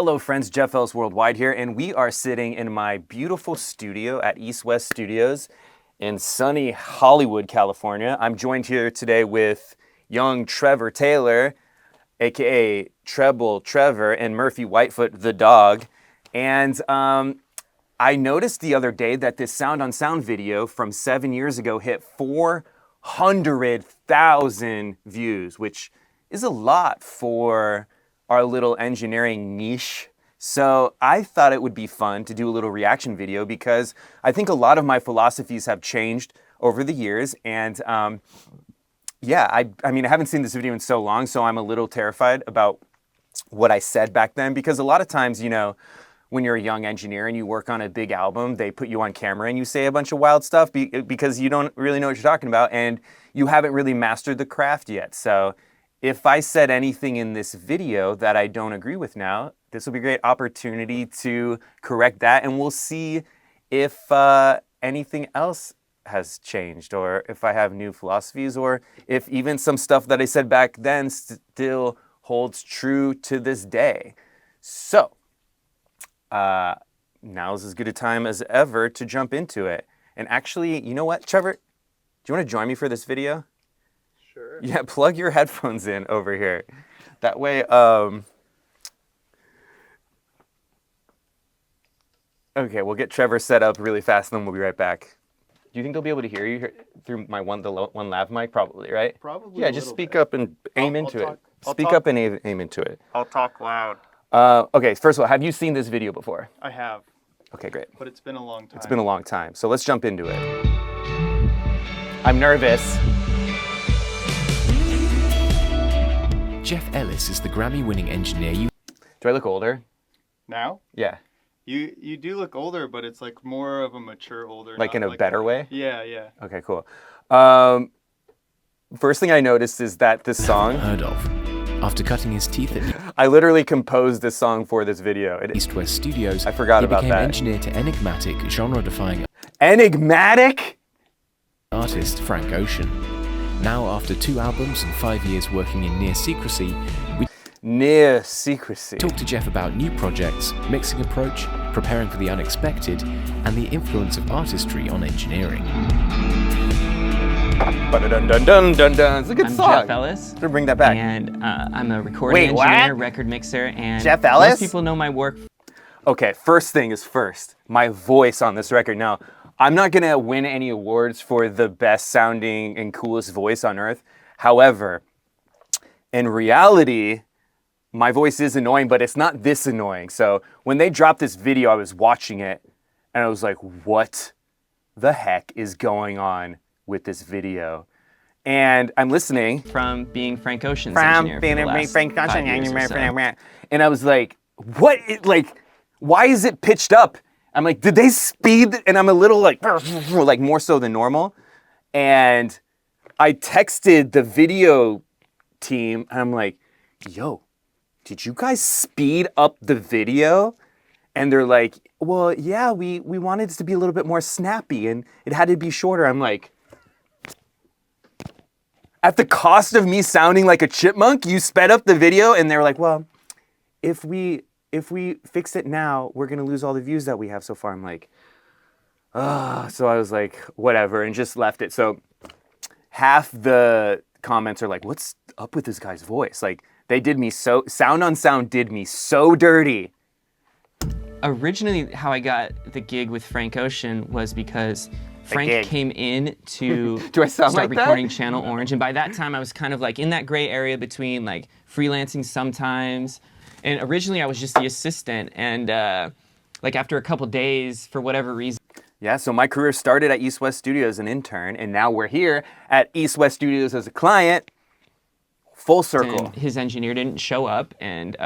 Hello friends, Jeff Ellis Worldwide here, and we are sitting in my beautiful studio at East West Studios in sunny Hollywood, California. I'm joined here today with young Trevor Taylor, aka Treble Trevor, and Murphy Whitefoot the dog. And I noticed the other day that this Sound on Sound video from 7 years ago hit 400,000 views, which is a lot for our little engineering niche. So I thought it would be fun to do a little reaction video because I think a lot of my philosophies have changed over the years. And yeah, I mean, I haven't seen this video in so long, so I'm a little terrified about what I said back then, because a lot of times, you know, when you're a young engineer and you work on a big album, they put you on camera and you say a bunch of wild stuff because you don't really know what you're talking about and you haven't really mastered the craft yet. So if I said anything in this video that I don't agree with now, this will be a great opportunity to correct that, and we'll see if anything else has changed, or if I have new philosophies, or if even some stuff that I said back then still holds true to this day. So, now's as good a time as ever to jump into it. And actually, you know what, Trevor? Do you want to join me for this video? Sure. Yeah, plug your headphones in over here. That way, okay, we'll get Trevor set up really fast, and then we'll be right back. Do you think they'll be able to hear you through my one lav mic? Probably, right? Probably. Yeah, just speak up and aim into it. Speak up and aim into it. I'll talk loud. Okay, first of all, have you seen this video before? I have. Okay, great. But it's been a long time. It's been a long time, so let's jump into it. I'm nervous. Jeff Ellis is the Grammy-winning engineer. Do I look older? Now? Yeah. You do look older, but it's like more of a mature older. Like in a better way? Yeah, yeah. Okay, cool. First thing I noticed is that this song... Heard of. After cutting his teeth at I literally composed this song for this video. East West Studios, I forgot about that. He became engineer to enigmatic, genre-defying Enigmatic? artist Frank Ocean. Now, after 2 albums and 5 years working in near secrecy, we talked to Jeff about new projects, mixing approach, preparing for the unexpected, and the influence of artistry on engineering. Dun-dun-dun-dun-dun. It's a good I'm song. Jeff Ellis. To bring that back. And I'm a recording engineer, record mixer, and Jeff Ellis? most people know my work. Okay, first thing is first. My voice on this record. Now, I'm not gonna win any awards for the best sounding and coolest voice on earth. However, in reality, my voice is annoying, but it's not this annoying. So when they dropped this video, I was watching it and I was like, what the heck is going on with this video? And I'm listening. From being Frank Ocean's engineer for the last 5 years or so. And I was like, what? Why is it pitched up? I'm like, did they speed? And I'm a little like more so than normal. And I texted the video team and I'm like, yo, did you guys speed up the video? And they're like, well, yeah, we wanted it to be a little bit more snappy and it had to be shorter. I'm like, at the cost of me sounding like a chipmunk, you sped up the video? And they're like, well, if we fix it now, we're gonna lose all the views that we have so far. I'm like, so I was like, whatever, and just left it. So half the comments are like, what's up with this guy's voice? Like, they did me so, Sound on Sound did me so dirty. Originally, how I got the gig with Frank Ocean was because Frank came in to Do I sound start like that? recording Channel Orange, and by that time I was kind of like in that gray area between like freelancing sometimes. And originally I was just the assistant, and like after a couple days, for whatever reason. Yeah, so my career started at East West Studios as an intern, and now we're here at East West Studios as a client. Full circle. And his engineer didn't show up, and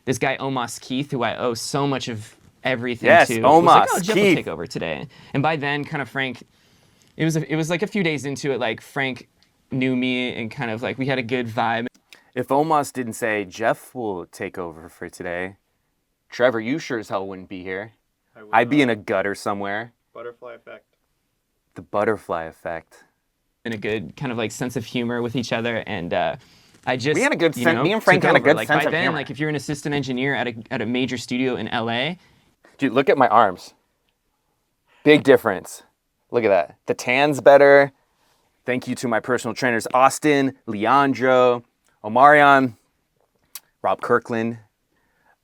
this guy Omos Keith, who I owe so much of everything to, was like, oh, Jeff will take over today. And by then, kind of Frank, it was like a few days into it, like Frank knew me and kind of like we had a good vibe. If Omos didn't say, Jeff will take over for today, Trevor, you sure as hell wouldn't be here. I'd be in a gutter somewhere. Butterfly effect. The butterfly effect. In a good kind of like sense of humor with each other, and I just we had a good sense. Me and Frank took had a over. good like sense by of then, humor. like if you're an assistant engineer at a major studio in LA, Dude, look at my arms. Big difference. Look at that. The tan's better. Thank you to my personal trainers, Austin, Leandro, Omarion, Rob Kirkland,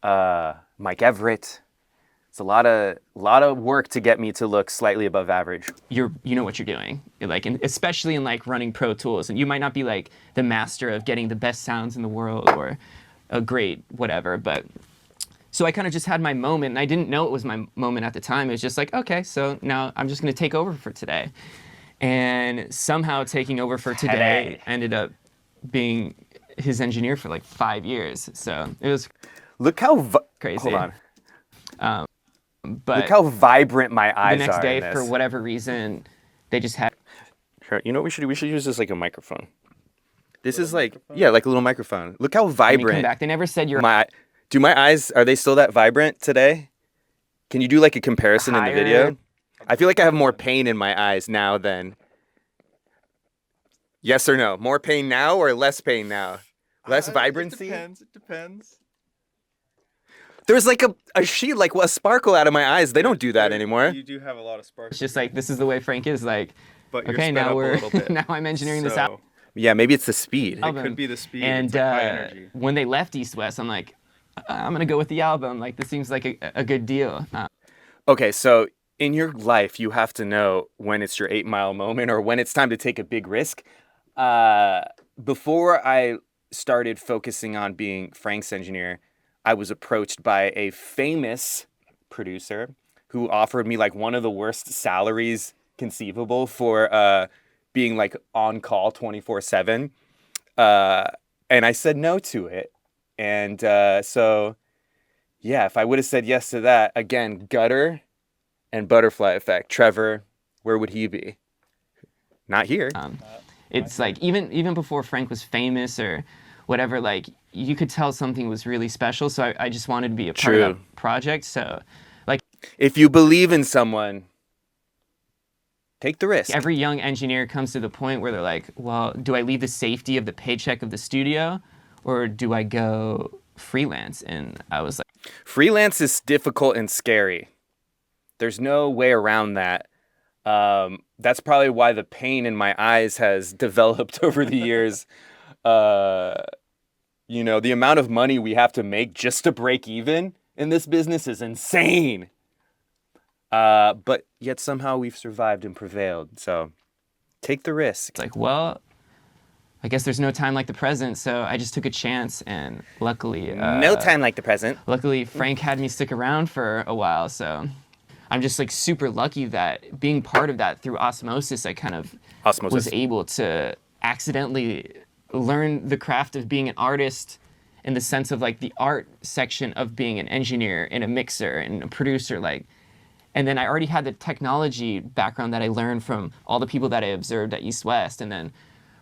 Mike Everett. It's a lot of work to get me to look slightly above average. you know what you're doing. Like, especially in like running Pro Tools, and you might not be like the master of getting the best sounds in the world or a great whatever, but so I kind of just had my moment, and I didn't know it was my moment at the time. It was just like, okay, so now I'm just going to take over for today. And somehow taking over for today ended up being his engineer for like 5 years. So it was Look how crazy. Hold on. But look how vibrant my eyes are. the next day, in this. for whatever reason, they just had. Sure. You know what we should do? We should use this like a microphone. This is like like a little microphone. Look how vibrant. Come back. They never said you're. Do my eyes, are they still that vibrant today? Can you do like a comparison in the video? I feel like I have more pain in my eyes now than... Yes or no? More pain now or less pain now? Less vibrancy? It depends. There's like a sheet, like a sparkle out of my eyes. They don't do that anymore. You do have a lot of sparks. It's just like, this is the way Frank is. Like, But you're okay, sped now up a we're little bit. now I'm engineering this out. Yeah, maybe it's the speed. It could be the speed. And it's like high energy. when they left East West, I'm like, I'm gonna go with the album. Like, this seems like a good deal. Okay, so in your life, you have to know when it's your 8 Mile moment or when it's time to take a big risk. Before I started focusing on being Frank's engineer, I was approached by a famous producer who offered me like one of the worst salaries conceivable for being like on call 24/7. And I said no to it. And so, yeah, if I would have said yes to that, again, Gutter and Butterfly Effect, Trevor, where would he be? Not here. It's like, even before Frank was famous or whatever, like, you could tell something was really special. So I just wanted to be a part of that project. So, like, if you believe in someone, take the risk. Every young engineer comes to the point where they're like, well, do I leave the safety of the paycheck of the studio, or do I go freelance? And I was like, freelance is difficult and scary. There's no way around that. That's probably why the pain in my eyes has developed over the years. You know, the amount of money we have to make just to break even in this business is insane. But yet somehow we've survived and prevailed. So take the risk. It's like, well, I guess there's no time like the present. So I just took a chance, and luckily... no time like the present. Luckily, Frank had me stick around for a while. So I'm just like super lucky that being part of that through osmosis, I kind of was able to accidentally learn the craft of being an artist in the sense of like the art section of being an engineer and a mixer and a producer, like. And then I already had the technology background that I learned from all the people that I observed at East West. And then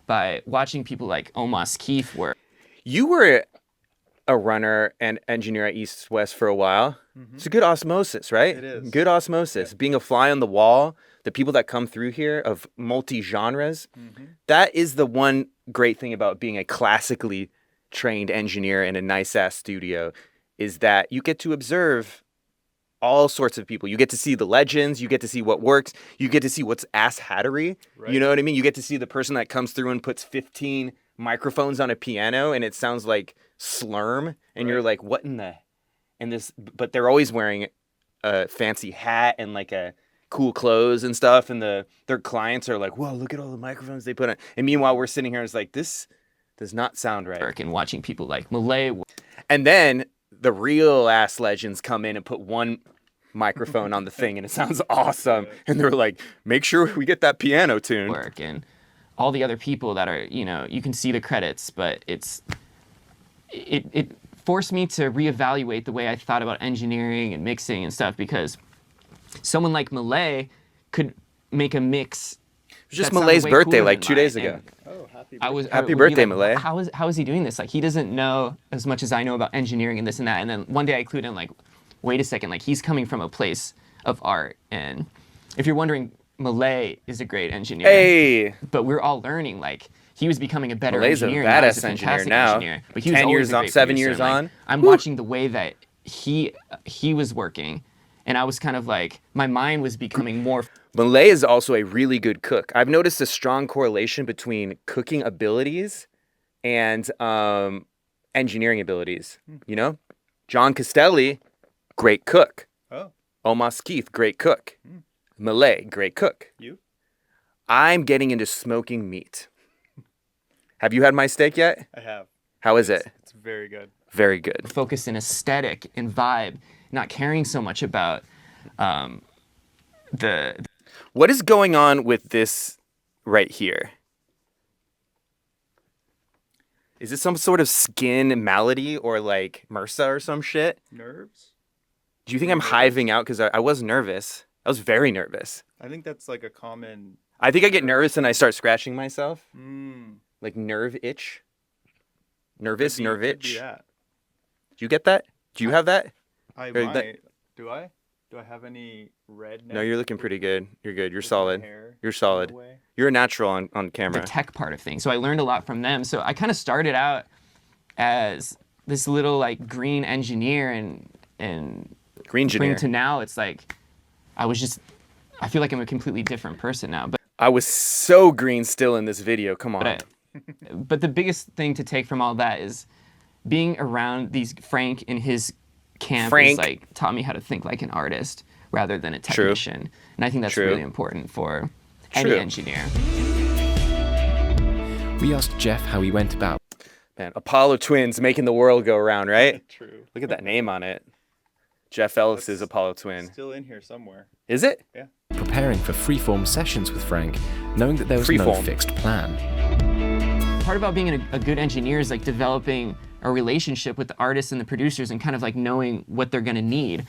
by watching people like Omos Keefe work. You were a runner and engineer at East West for a while. Mm-hmm. It's a good osmosis, right? It is. Good osmosis. Yeah. Being a fly on the wall, the people that come through here of multi-genres, that is the one great thing about being a classically trained engineer in a nice-ass studio, is that you get to observe all sorts of people. You get to see the legends. You get to see what works. You get to see what's ass-hattery. Right. You know what I mean? You get to see the person that comes through and puts 15 microphones on a piano and it sounds like Slurm. And you're like, what in the... And this... But they're always wearing a fancy hat and like a cool clothes and stuff. And their clients are like, whoa, look at all the microphones they put on. And meanwhile, we're sitting here and it's like, this does not sound right. And watching people like Malay. And then the real ass legends come in and put one microphone on the thing and it sounds awesome. And they're like, make sure we get that piano tuned. And all the other people that are, you can see the credits, but it forced me to reevaluate the way I thought about engineering and mixing and stuff, because someone like Malay could make a mix. It was just Malay's birthday like 2 days ago. Oh, happy birthday. Happy birthday, Malay. How is he doing this? Like, he doesn't know as much as I know about engineering and this and that. And then one day I clued in, like, wait a second, like, he's coming from a place of art. And if you're wondering, Malay is a great engineer. Hey! But we're all learning, like, he was becoming a better Malay's engineer. A now he's badass a fantastic engineer. But he was 10 always years a on, great 7 producer. years Like, on. I'm watching the way that he was working, and I was kind of like, my mind was becoming more. Malay is also a really good cook. I've noticed a strong correlation between cooking abilities and engineering abilities. You know, John Castelli, great cook. Oh. Omas Keith, great cook. Malay, great cook. You? I'm getting into smoking meat. Have you had my steak yet? I have. How is it? It's very good. Very good. Focused in aesthetic and vibe, not caring so much about the. What is going on with this right here? Is this some sort of skin malady or like MRSA or some shit? Nerves? Do you think I'm hiving out? Because I was nervous. I was very nervous. I think that's like a common... I think I get nervous and I start scratching myself. Mm. Like nerve itch. Nervous, nerve itch. Yeah. Do you get that? Do you have that? I Or might. that- Do I? Do I have any red? No, you're looking pretty good. You're good. You're Is my solid. hair You're solid. in the way? You're a natural on the camera. tech part of things. So I learned a lot from them. So I kind of started out as this little like green engineer, and Green engineer. bring to now it's like I feel like I'm a completely different person now. I was so green still in this video. Come on. But the biggest thing to take from all that is being around Frank in his camp is like taught me how to think like an artist rather than a technician. And I think that's really important for any engineer. We asked Jeff how he went about. Man, Apollo twins making the world go around, right? True. Look at that name on it. Jeff Ellis is Apollo twin. Still in here somewhere. Is it? Yeah. Preparing for freeform sessions with Frank, knowing that there was no fixed plan. Part about being a good engineer is like developing a relationship with the artists and the producers and kind of like knowing what they're going to need.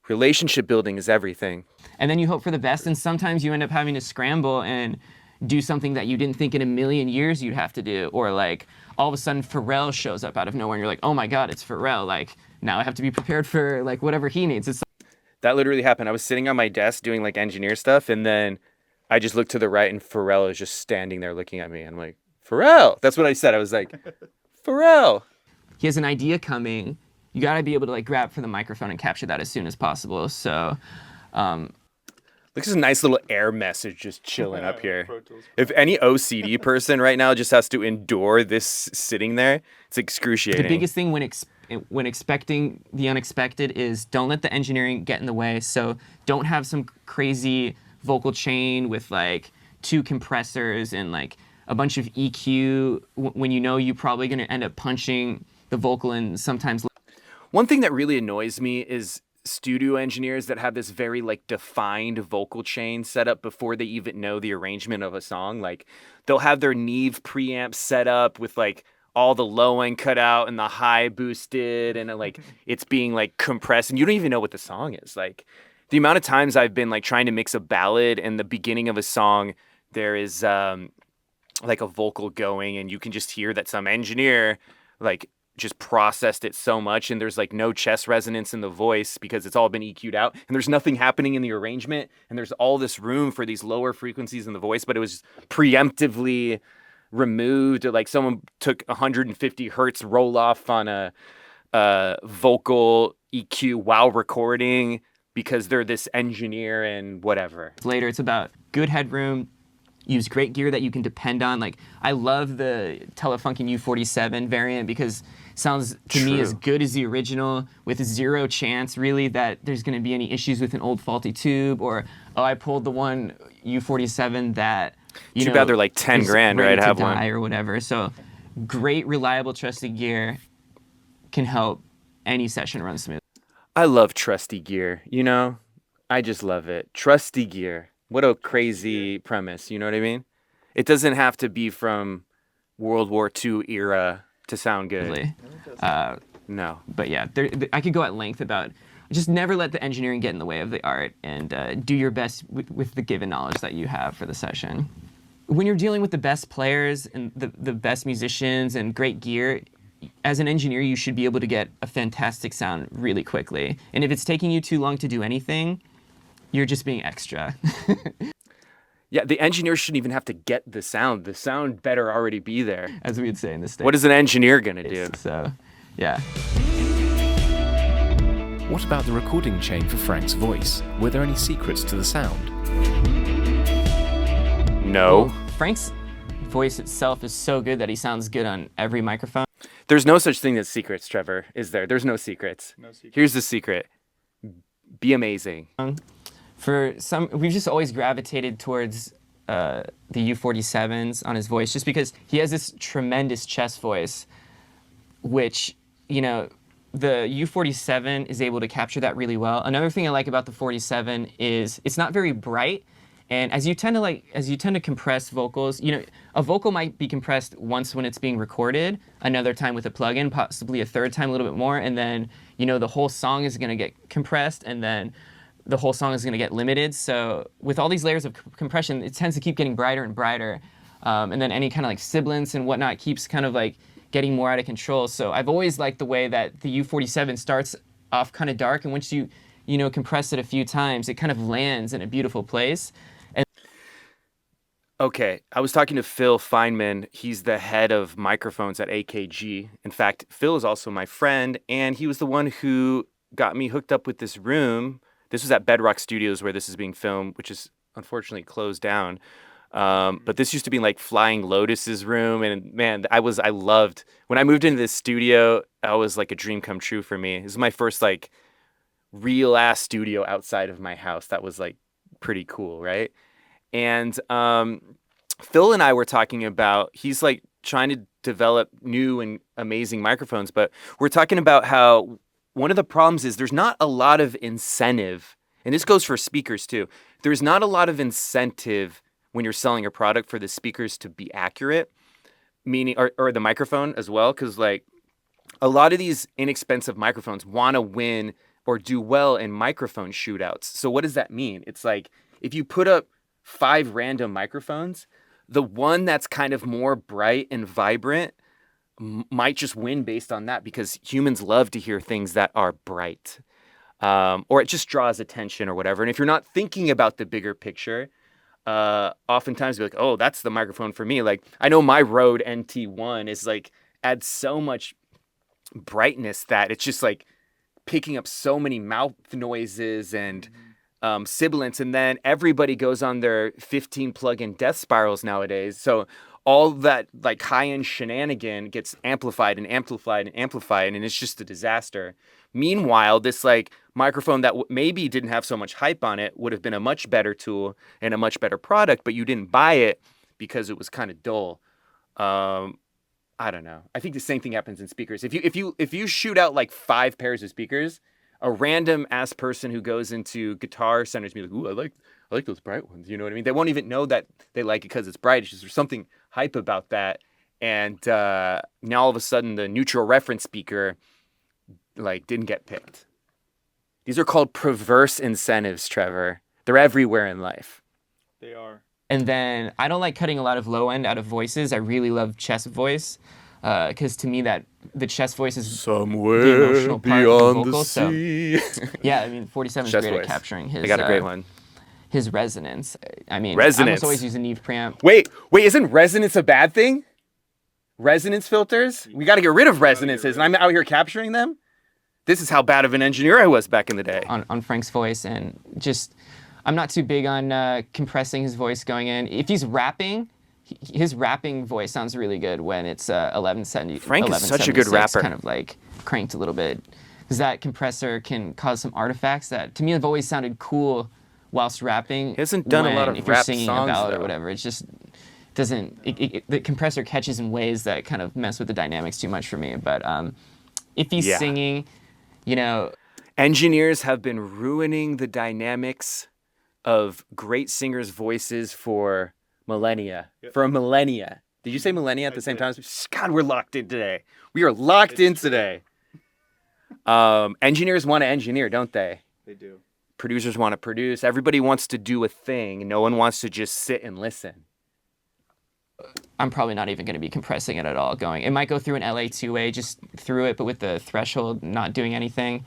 Relationship building is everything. And then you hope for the best, and sometimes you end up having to scramble and do something that you didn't think in a million years you'd have to do. Or like all of a sudden Pharrell shows up out of nowhere and you're like, oh my God, it's Pharrell. Like now I have to be prepared for like whatever he needs. That literally happened. I was sitting on my desk doing like engineer stuff, and then I just looked to the right and Pharrell is just standing there looking at me. And I'm like, Pharrell! That's what I said. I was like, Pharrell! He has an idea coming. You gotta be able to like grab for the microphone and capture that as soon as possible. So, look at this nice little air message just chilling up here. If any OCD person right now just has to endure this sitting there, it's excruciating. The biggest thing when expecting the unexpected is don't let the engineering get in the way. So don't have some crazy vocal chain with like 2 compressors and like a bunch of EQ when you know you're probably going to end up punching the vocal in sometimes. One thing that really annoys me is studio engineers that have this very like defined vocal chain set up before they even know the arrangement of a song. Like they'll have their Neve preamp set up with like all the low end cut out and the high boosted, and like it's being like compressed, and you don't even know what the song is. Like the amount of times I've been like trying to mix a ballad, and the beginning of a song there is like a vocal going, and you can just hear that some engineer like just processed it so much, and there's like no chest resonance in the voice because it's all been EQ'd out, and there's nothing happening in the arrangement, and there's all this room for these lower frequencies in the voice, but it was preemptively removed. Like someone took 150 hertz roll off on a vocal EQ while recording because they're this engineer and whatever. Later, it's about good headroom, use great gear that you can depend on. Like I love the Telefunken U47 variant because it sounds to me as good as the original, with zero chance really that there's going to be any issues with an old faulty tube, or I pulled the one U47 that too bad they're like 10 grand, right? Have one or whatever. So great, reliable, trusted gear can help any session run smooth. I love trusty gear, you know? I just love it. Trusty gear. What a crazy premise, you know what I mean? It doesn't have to be from World War II era to sound good. Really. No. But yeah, I could go at length about just never let the engineering get in the way of the art, and do your best with the given knowledge that you have for the session. When you're dealing with the best players and the best musicians and great gear, as an engineer, you should be able to get a fantastic sound really quickly. And if it's taking you too long to do anything, you're just being extra. Yeah, the engineer shouldn't even have to get the sound. The sound better already be there. As we'd say in the States. What is an engineer going to do? So, yeah. What about the recording chain for Frank's voice? Were there any secrets to the sound? No. Well, Frank's voice itself is so good that he sounds good on every microphone. There's no such thing as secrets, Trevor, is there? There's no secrets. No secrets. Here's the secret. Be amazing. For some, we've just always gravitated towards the U47s on his voice, just because he has this tremendous chest voice, which, you know, the U47 is able to capture that really well. Another thing I like about the 47 is it's not very bright, and as you tend to compress vocals, you know, a vocal might be compressed once when it's being recorded, another time with a plugin, possibly a third time a little bit more, and then, you know, the whole song is going to get compressed, and then the whole song is going to get limited. So with all these layers of compression, it tends to keep getting brighter and brighter, and then any kind of like sibilance and whatnot keeps kind of like getting more out of control. So I've always liked the way that the U47 starts off kind of dark, and once you know, compress it a few times, it kind of lands in a beautiful place. And Okay, I was talking to Phil Feynman. He's the head of microphones at AKG. In fact, Phil is also my friend, and he was the one who got me hooked up with this room. This was at Bedrock Studios where this is being filmed, which is unfortunately closed down. But this used to be like Flying Lotus's room, and man, I loved when I moved into this studio. That was like a dream come true for me. This is my first like real ass studio outside of my house. That was like pretty cool, right? And Phil and I were talking about, he's like trying to develop new and amazing microphones, but we're talking about how one of the problems is there's not a lot of incentive, and this goes for speakers too. There's not a lot of incentive when you're selling a product for the speakers to be accurate, meaning, or the microphone as well, because like a lot of these inexpensive microphones want to win or do well in microphone shootouts. So what does that mean? It's like if you put up 5 random microphones, the one that's kind of more bright and vibrant might just win based on that, because humans love to hear things that are bright, or it just draws attention or whatever. And if you're not thinking about the bigger picture, oftentimes you're like, oh, that's the microphone for me. Like I know my Rode NT1 is like adds so much brightness that it's just like picking up so many mouth noises and sibilance, and then everybody goes on their 15 plug-in death spirals nowadays. So all that like high-end shenanigan gets amplified and amplified and amplified, and it's just a disaster. Meanwhile, this like microphone that maybe didn't have so much hype on it would have been a much better tool and a much better product, but you didn't buy it because it was kind of dull. I don't know. I think the same thing happens in speakers. If you shoot out like 5 pairs of speakers, a random ass person who goes into Guitar Center's music, ooh, I like those bright ones. You know what I mean? They won't even know that they like it because it's bright. It's just there's something hype about that. And now all of a sudden the neutral reference speaker like didn't get picked. These are called perverse incentives, Trevor. They're everywhere in life. They are. And then I don't like cutting a lot of low end out of voices. I really love chest voice, because to me that the chest voice is somewhere the emotional part of the vocal. The sea. So yeah, I mean 47 is Chest great voice. at capturing his. They got a great one. His resonance. I mean, Resonance. I almost always use a Neve preamp. Wait, isn't resonance a bad thing? Resonance filters? We got to get rid of resonances, and I'm out here capturing them? This is how bad of an engineer I was back in the day. On Frank's voice, and just, I'm not too big on compressing his voice going in. If he's rapping, his rapping voice sounds really good when it's 1170. Frank is such a good rapper. Kind of like cranked a little bit. Because that compressor can cause some artifacts that, to me, have always sounded cool whilst rapping. He hasn't done a lot of if you're rap singing songs, a ballad though. or whatever, it just doesn't. The compressor catches in ways that kind of mess with the dynamics too much for me. But if he's singing, you know, engineers have been ruining the dynamics of great singers' voices for millennia. Yep. For a millennia. Did you say millennia at the same time? God, we're locked in today. We are locked in today. Engineers want to engineer, don't they? They do. Producers want to produce. Everybody wants to do a thing. No one wants to just sit and listen. I'm probably not even going to be compressing it at all. It might go through an LA 2A, just through it, but with the threshold not doing anything.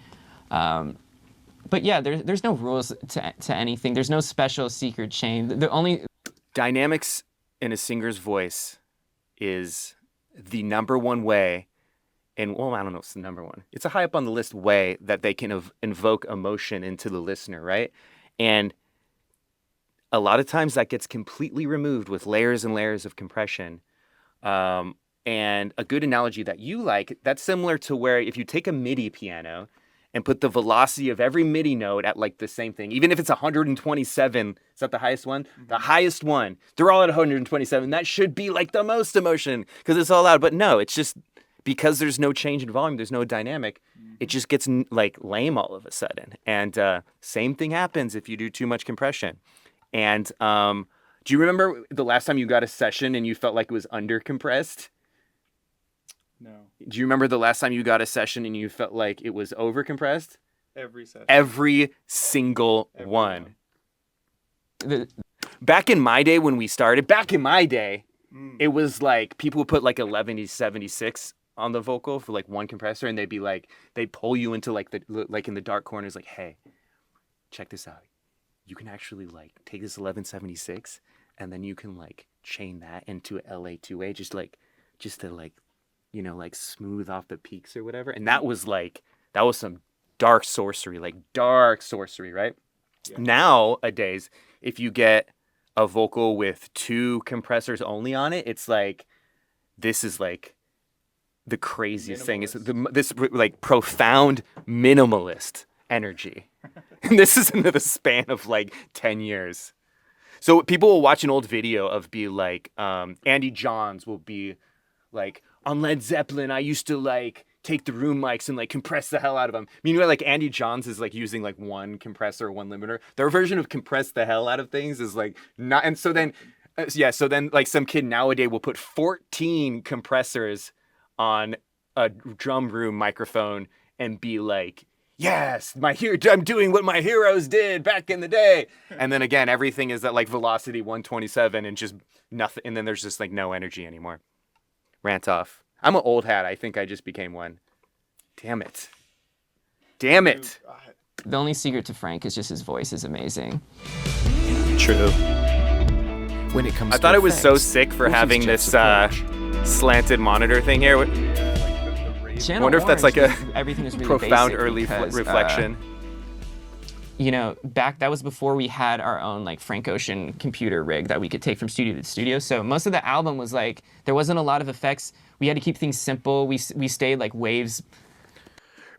But yeah, there's no rules to anything. There's no special secret chain. The only dynamics in a singer's voice is the number one way, and well, I don't know if it's the number one. It's a high up on the list way that they can invoke emotion into the listener, right? And a lot of times that gets completely removed with layers and layers of compression. And a good analogy that you like, that's similar to where if you take a MIDI piano and put the velocity of every MIDI note at like the same thing, even if it's 127, is that the highest one? Mm-hmm. The highest one, they're all at 127. That should be like the most emotion because it's all loud. But no, it's just because there's no change in volume, there's no dynamic. Mm-hmm. It just gets like lame all of a sudden. And same thing happens if you do too much compression. And do you remember the last time you got a session and you felt like it was undercompressed? No. Do you remember the last time you got a session and you felt like it was overcompressed? Every session. Every single one. Back in my day when we started, it was like people would put like 1176 on the vocal for like one compressor, and they'd be like, they'd pull you into like in the dark corners, like, hey, check this out. You can actually like take this 1176 and then you can like chain that into a LA2A just to like, you know, like smooth off the peaks or whatever. And that was some dark sorcery, right? Yeah. Nowadays, if you get a vocal with 2 compressors only on it, it's like, this is like the craziest thing. It's this like profound minimalist energy. And this is in the span of like 10 years. So people will watch an old video of be like, Andy Johns will be like, on Led Zeppelin, I used to like take the room mics and like compress the hell out of them. Meanwhile, like Andy Johns is like using like one compressor, one limiter. Their version of compress the hell out of things is like not. And so then, so then like some kid nowadays will put 14 compressors on a drum room microphone and be like, yes, I'm doing what my heroes did back in the day. And then again, everything is at like velocity 127 and just nothing. And then there's just like no energy anymore. Rant off. I'm an old hat. I think I just became one. Damn it. The only secret to Frank is just his voice is amazing. True. When it comes I thought it was so sick for having this slanted monitor thing here. I wonder if that's like a everything was really profound early reflection. You know, that was before we had our own like Frank Ocean computer rig that we could take from studio to studio. So most of the album was like, there wasn't a lot of effects. We had to keep things simple. We stayed like waves.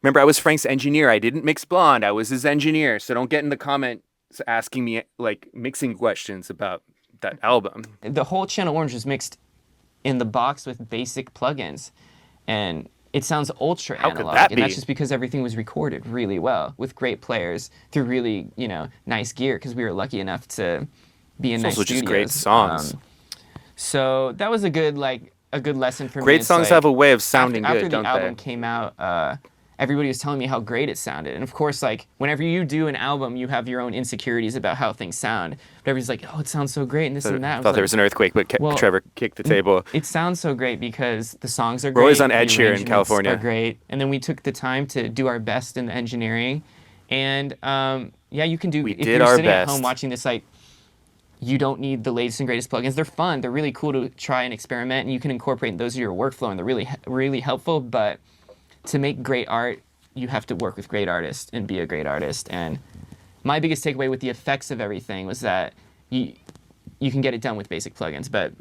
Remember, I was Frank's engineer. I didn't mix Blonde. I was his engineer. So don't get in the comments asking me like mixing questions about that album. The whole Channel Orange was mixed in the box with basic plugins. And it sounds ultra analog. How could that be? And that's just because everything was recorded really well with great players through really, you know, nice gear because we were lucky enough to be in nice studios. Also just great songs. So that was a good lesson for me. Great songs have a way of sounding good, don't they? After the album came out, everybody was telling me how great it sounded. And of course, like, whenever you do an album, you have your own insecurities about how things sound. But everybody's like, oh, it sounds so great, and this and that. I thought there was an earthquake, but Trevor kicked the table. It sounds so great because the songs are great. We're always on edge here in California. Are great. And then we took the time to do our best in the engineering. And, yeah, you can do... We if did you're our sitting best. at home watching this, like, you don't need the latest and greatest plugins. They're fun. They're really cool to try and experiment, and you can incorporate those in your workflow, and they're really, really helpful. But to make great art, you have to work with great artists and be a great artist. And my biggest takeaway with the effects of everything was that you can get it done with basic plugins. But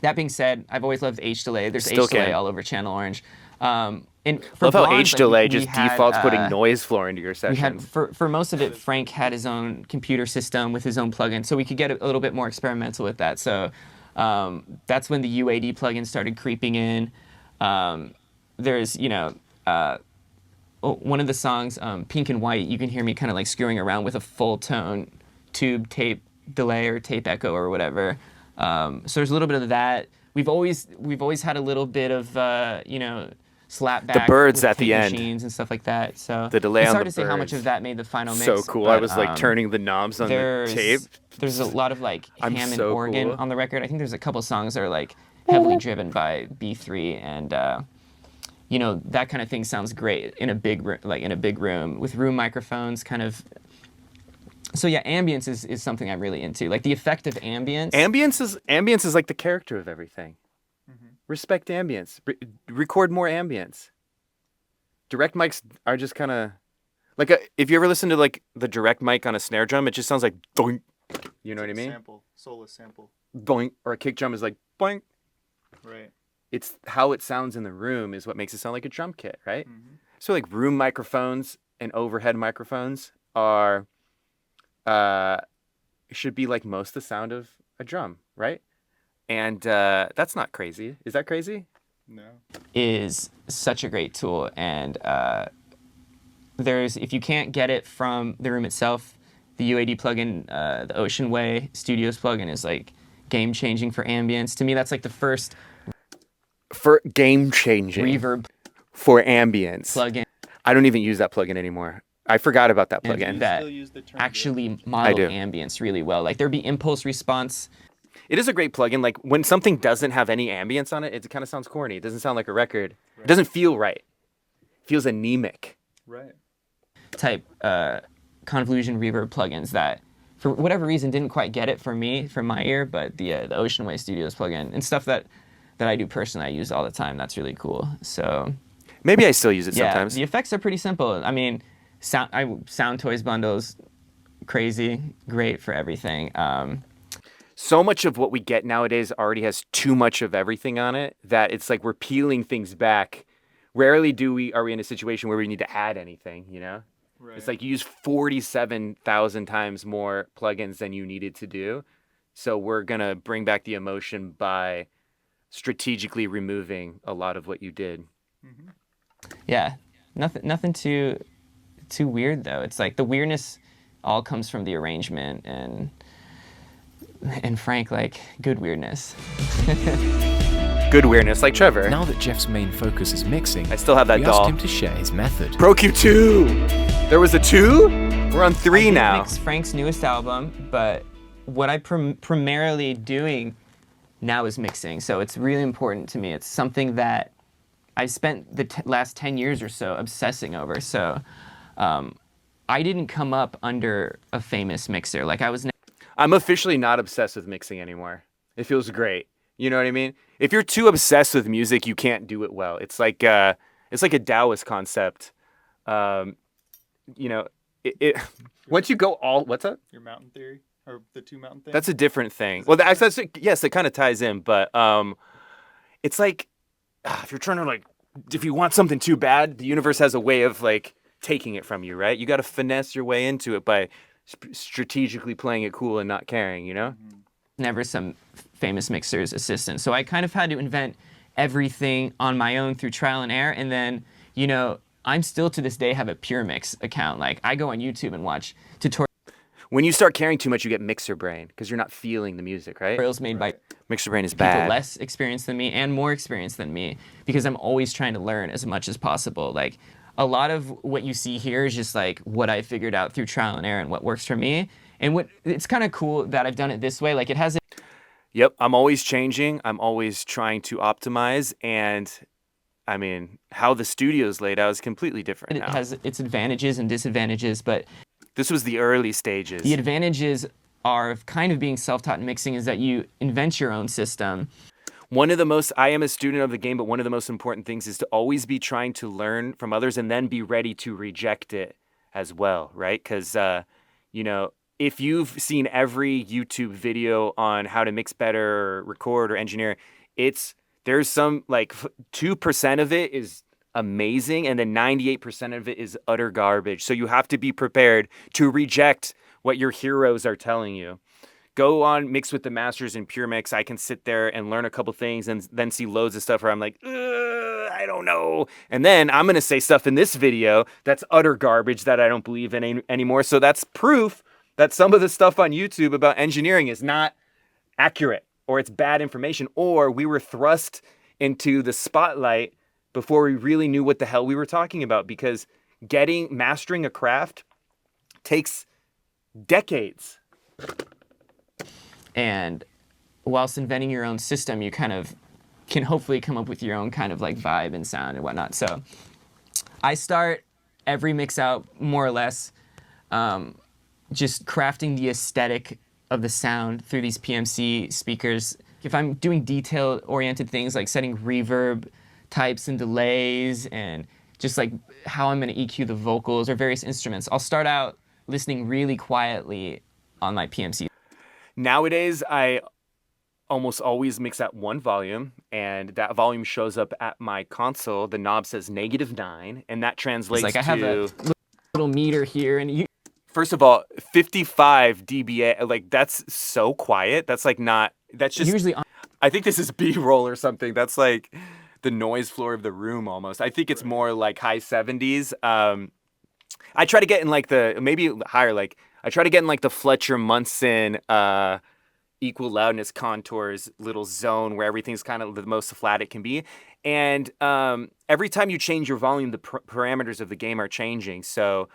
that being said, I've always loved H delay. There's H delay all over Channel Orange. And for love how Blonde, H delay just defaults putting noise floor into your session. For most of it, Frank had his own computer system with his own plugin, so we could get a little bit more experimental with that. So that's when the UAD plugin started creeping in. There's, you know, one of the songs, Pink and White, you can hear me kind of like screwing around with a full tone tube tape delay or tape echo or whatever. So there's a little bit of that. We've always had a little bit of you know, slap back. The birds with at the end machines and stuff like that. So the delay it's on hard the to say how much of that made the final mix. So cool. But, I was like turning the knobs on the tape. There's a lot of like Hammond so organ on the record. I think there's a couple songs that are like heavily driven by B3 and you know, that kind of thing sounds great in a big room with room microphones, kind of. So yeah, ambience is something I'm really into. Like the effect of ambience. Ambience is like the character of everything. Respect ambience. Record more ambience. Direct mics are just kind of like if you ever listen to like the direct mic on a snare drum, it just sounds like doink. You know what I mean? Sample, soulless sample. Doink. Or a kick drum is like boink. Right. It's how it sounds in the room is what makes it sound like a drum kit, right? So like room microphones and overhead microphones are should be like most the sound of a drum, right? And that's not crazy. Is that crazy? No. Is such a great tool, and if you can't get it from the room itself, the UAD plugin, the Ocean Way Studios plugin is like game changing for ambience. To me, that's like the first for game changing reverb for ambience plugin. I don't even use that plugin anymore. I forgot about that plugin. That actually model ambience really well. Like there'd be impulse response. It is a great plugin. Like when something doesn't have any ambience on it, it kind of sounds corny. It doesn't sound like a record. Right. It doesn't feel right. It feels anemic. Right. Type convolution reverb plugins that, for whatever reason, didn't quite get it for me, from my ear. But the Ocean Way Studios plugin and stuff that I do personally, I use all the time. That's really cool. So maybe I still use it sometimes. The effects are pretty simple. I mean, Sound Toys bundles, crazy, great for everything. So much of what we get nowadays already has too much of everything on it that it's like we're peeling things back. Rarely are we in a situation where we need to add anything, you know? Right. It's like you use 47,000 times more plugins than you needed to do. So we're going to bring back the emotion by strategically removing a lot of what you did. Yeah, nothing too weird though. It's like the weirdness all comes from the arrangement and Frank, like, good weirdness. Good weirdness, like Trevor. Now that Jeff's main focus is mixing, I still have that we doll. asked him to share his method. Pro Q2! There was a 2? We're on 3 now. Mix Frank's newest album, but what I primarily doing now is mixing. So it's really important to me. It's something that I've spent the last 10 years or so obsessing over. So I didn't come up under a famous mixer. Like I'm officially not obsessed with mixing anymore. It feels great. You know what I mean? If you're too obsessed with music, you can't do it well. It's like a Taoist concept. You know, once you go all, what's that? Your mountain theory or the 2 mountain thing? That's a different thing. Well, yes, it kind of ties in, but it's like if you're trying to if you want something too bad, the universe has a way of like taking it from you, right? You got to finesse your way into it by strategically playing it cool and not caring, you know? Never some famous mixer's assistant. So I kind of had to invent everything on my own through trial and error. And then, you know, I'm still to this day have a Pure Mix account. Like I go on YouTube and watch tutorials. When you start caring too much, you get mixer brain because you're not feeling the music, right? Tutorials made by mixer brain is people bad. Less experienced than me and more experienced than me because I'm always trying to learn as much as possible. Like a lot of what you see here is just like what I figured out through trial and error and what works for me. And it's kind of cool that I've done it this way. Like it has a Yep, I'm always changing. I'm always trying to optimize. And I mean, how the studio's laid out is completely different now. It has its advantages and disadvantages, but this was the early stages. The advantages are of kind of being self-taught in mixing is that you invent your own system. I am a student of the game, but one of the most important things is to always be trying to learn from others and then be ready to reject it as well, right? Because, you know, if you've seen every YouTube video on how to mix better or record or engineer, there's some like 2% of it is amazing and then 98% of it is utter garbage. So you have to be prepared to reject what your heroes are telling you. Go on Mix with the Masters in Pure Mix. I can sit there and learn a couple things and then see loads of stuff where I'm like, I don't know. And then I'm going to say stuff in this video that's utter garbage that I don't believe in anymore. So that's proof that some of the stuff on YouTube about engineering is not accurate or it's bad information or we were thrust into the spotlight before we really knew what the hell we were talking about because mastering a craft takes decades. And whilst inventing your own system, you kind of can hopefully come up with your own kind of like vibe and sound and whatnot. So I start every mix out more or less just crafting the aesthetic of the sound through these PMC speakers. If I'm doing detail-oriented things like setting reverb types and delays and just like how I'm going to EQ the vocals or various instruments, I'll start out listening really quietly on my PMC. Nowadays, I almost always mix at one volume, and that volume shows up at my console. The knob says -9, and that translates like I have a little meter here, and first of all, 55 dBA, like that's so quiet. That's like not, that's just, usually I think this is B-roll or something. That's like the noise floor of the room almost. I think it's more like high 70s. I try to get in like the, maybe higher, like I try to get in like the Fletcher Munson equal loudness contours little zone where everything's kind of the most flat it can be. And every time you change your volume, the parameters of the game are changing. So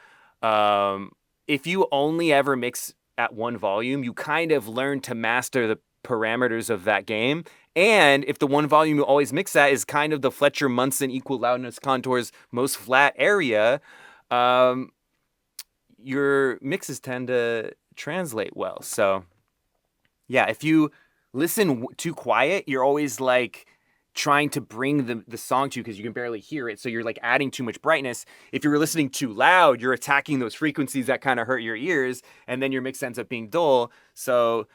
if you only ever mix at one volume, you kind of learn to master the parameters of that game. And if the one volume you always mix at is kind of the Fletcher Munson equal loudness contours most flat area, your mixes tend to translate well. So yeah, if you listen too quiet, you're always like trying to bring the song to you because you can barely hear it. So you're like adding too much brightness. If you're listening too loud, you're attacking those frequencies that kind of hurt your ears, and then your mix ends up being dull. So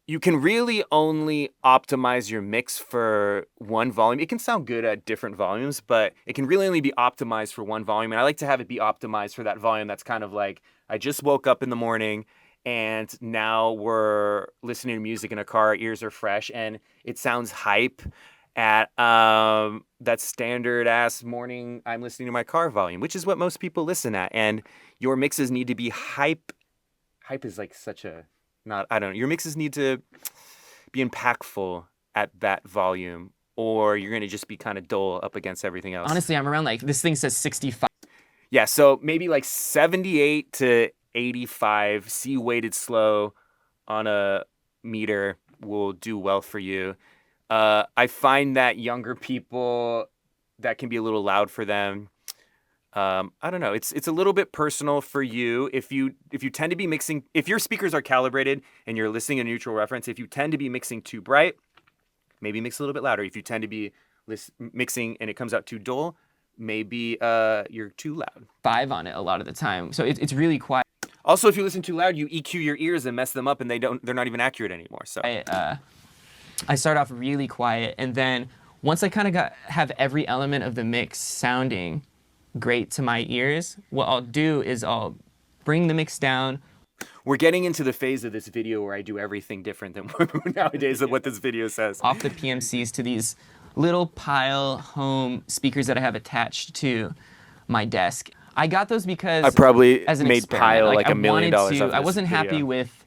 you can really only optimize your mix for one volume. It can sound good at different volumes, but it can really only be optimized for one volume. And I like to have it be optimized for that volume that's kind of like, I just woke up in the morning and now we're listening to music in a car, our ears are fresh, and it sounds hype at that standard ass morning I'm listening to my car volume, which is what most people listen at. And your mixes need to be hype. Hype is like such a, not, I don't know. Your mixes need to be impactful at that volume, or you're going to just be kind of dull up against everything else. Honestly, I'm around like, this thing says 65. Yeah, so maybe like 78 to 85 C weighted slow on a meter will do well for you. I find that younger people, that can be a little loud for them. I don't know. It's a little bit personal for you. If you tend to be mixing, if your speakers are calibrated and you're listening a neutral reference, if you tend to be mixing too bright, maybe mix a little bit louder. If you tend to be mixing and it comes out too dull, maybe you're too loud. 5 on it a lot of the time. So it's really quiet. Also, if you listen too loud, you EQ your ears and mess them up, and they're not even accurate anymore. So I start off really quiet, and then once I kind of have every element of the mix sounding great to my ears, what I'll do is I'll bring the mix down. We're getting into the phase of this video where I do everything different than nowadays of what this video says. Off the PMCs to these little pile home speakers that I have attached to my desk. I got those because I probably as an made Pile like $1 million. I wasn't happy with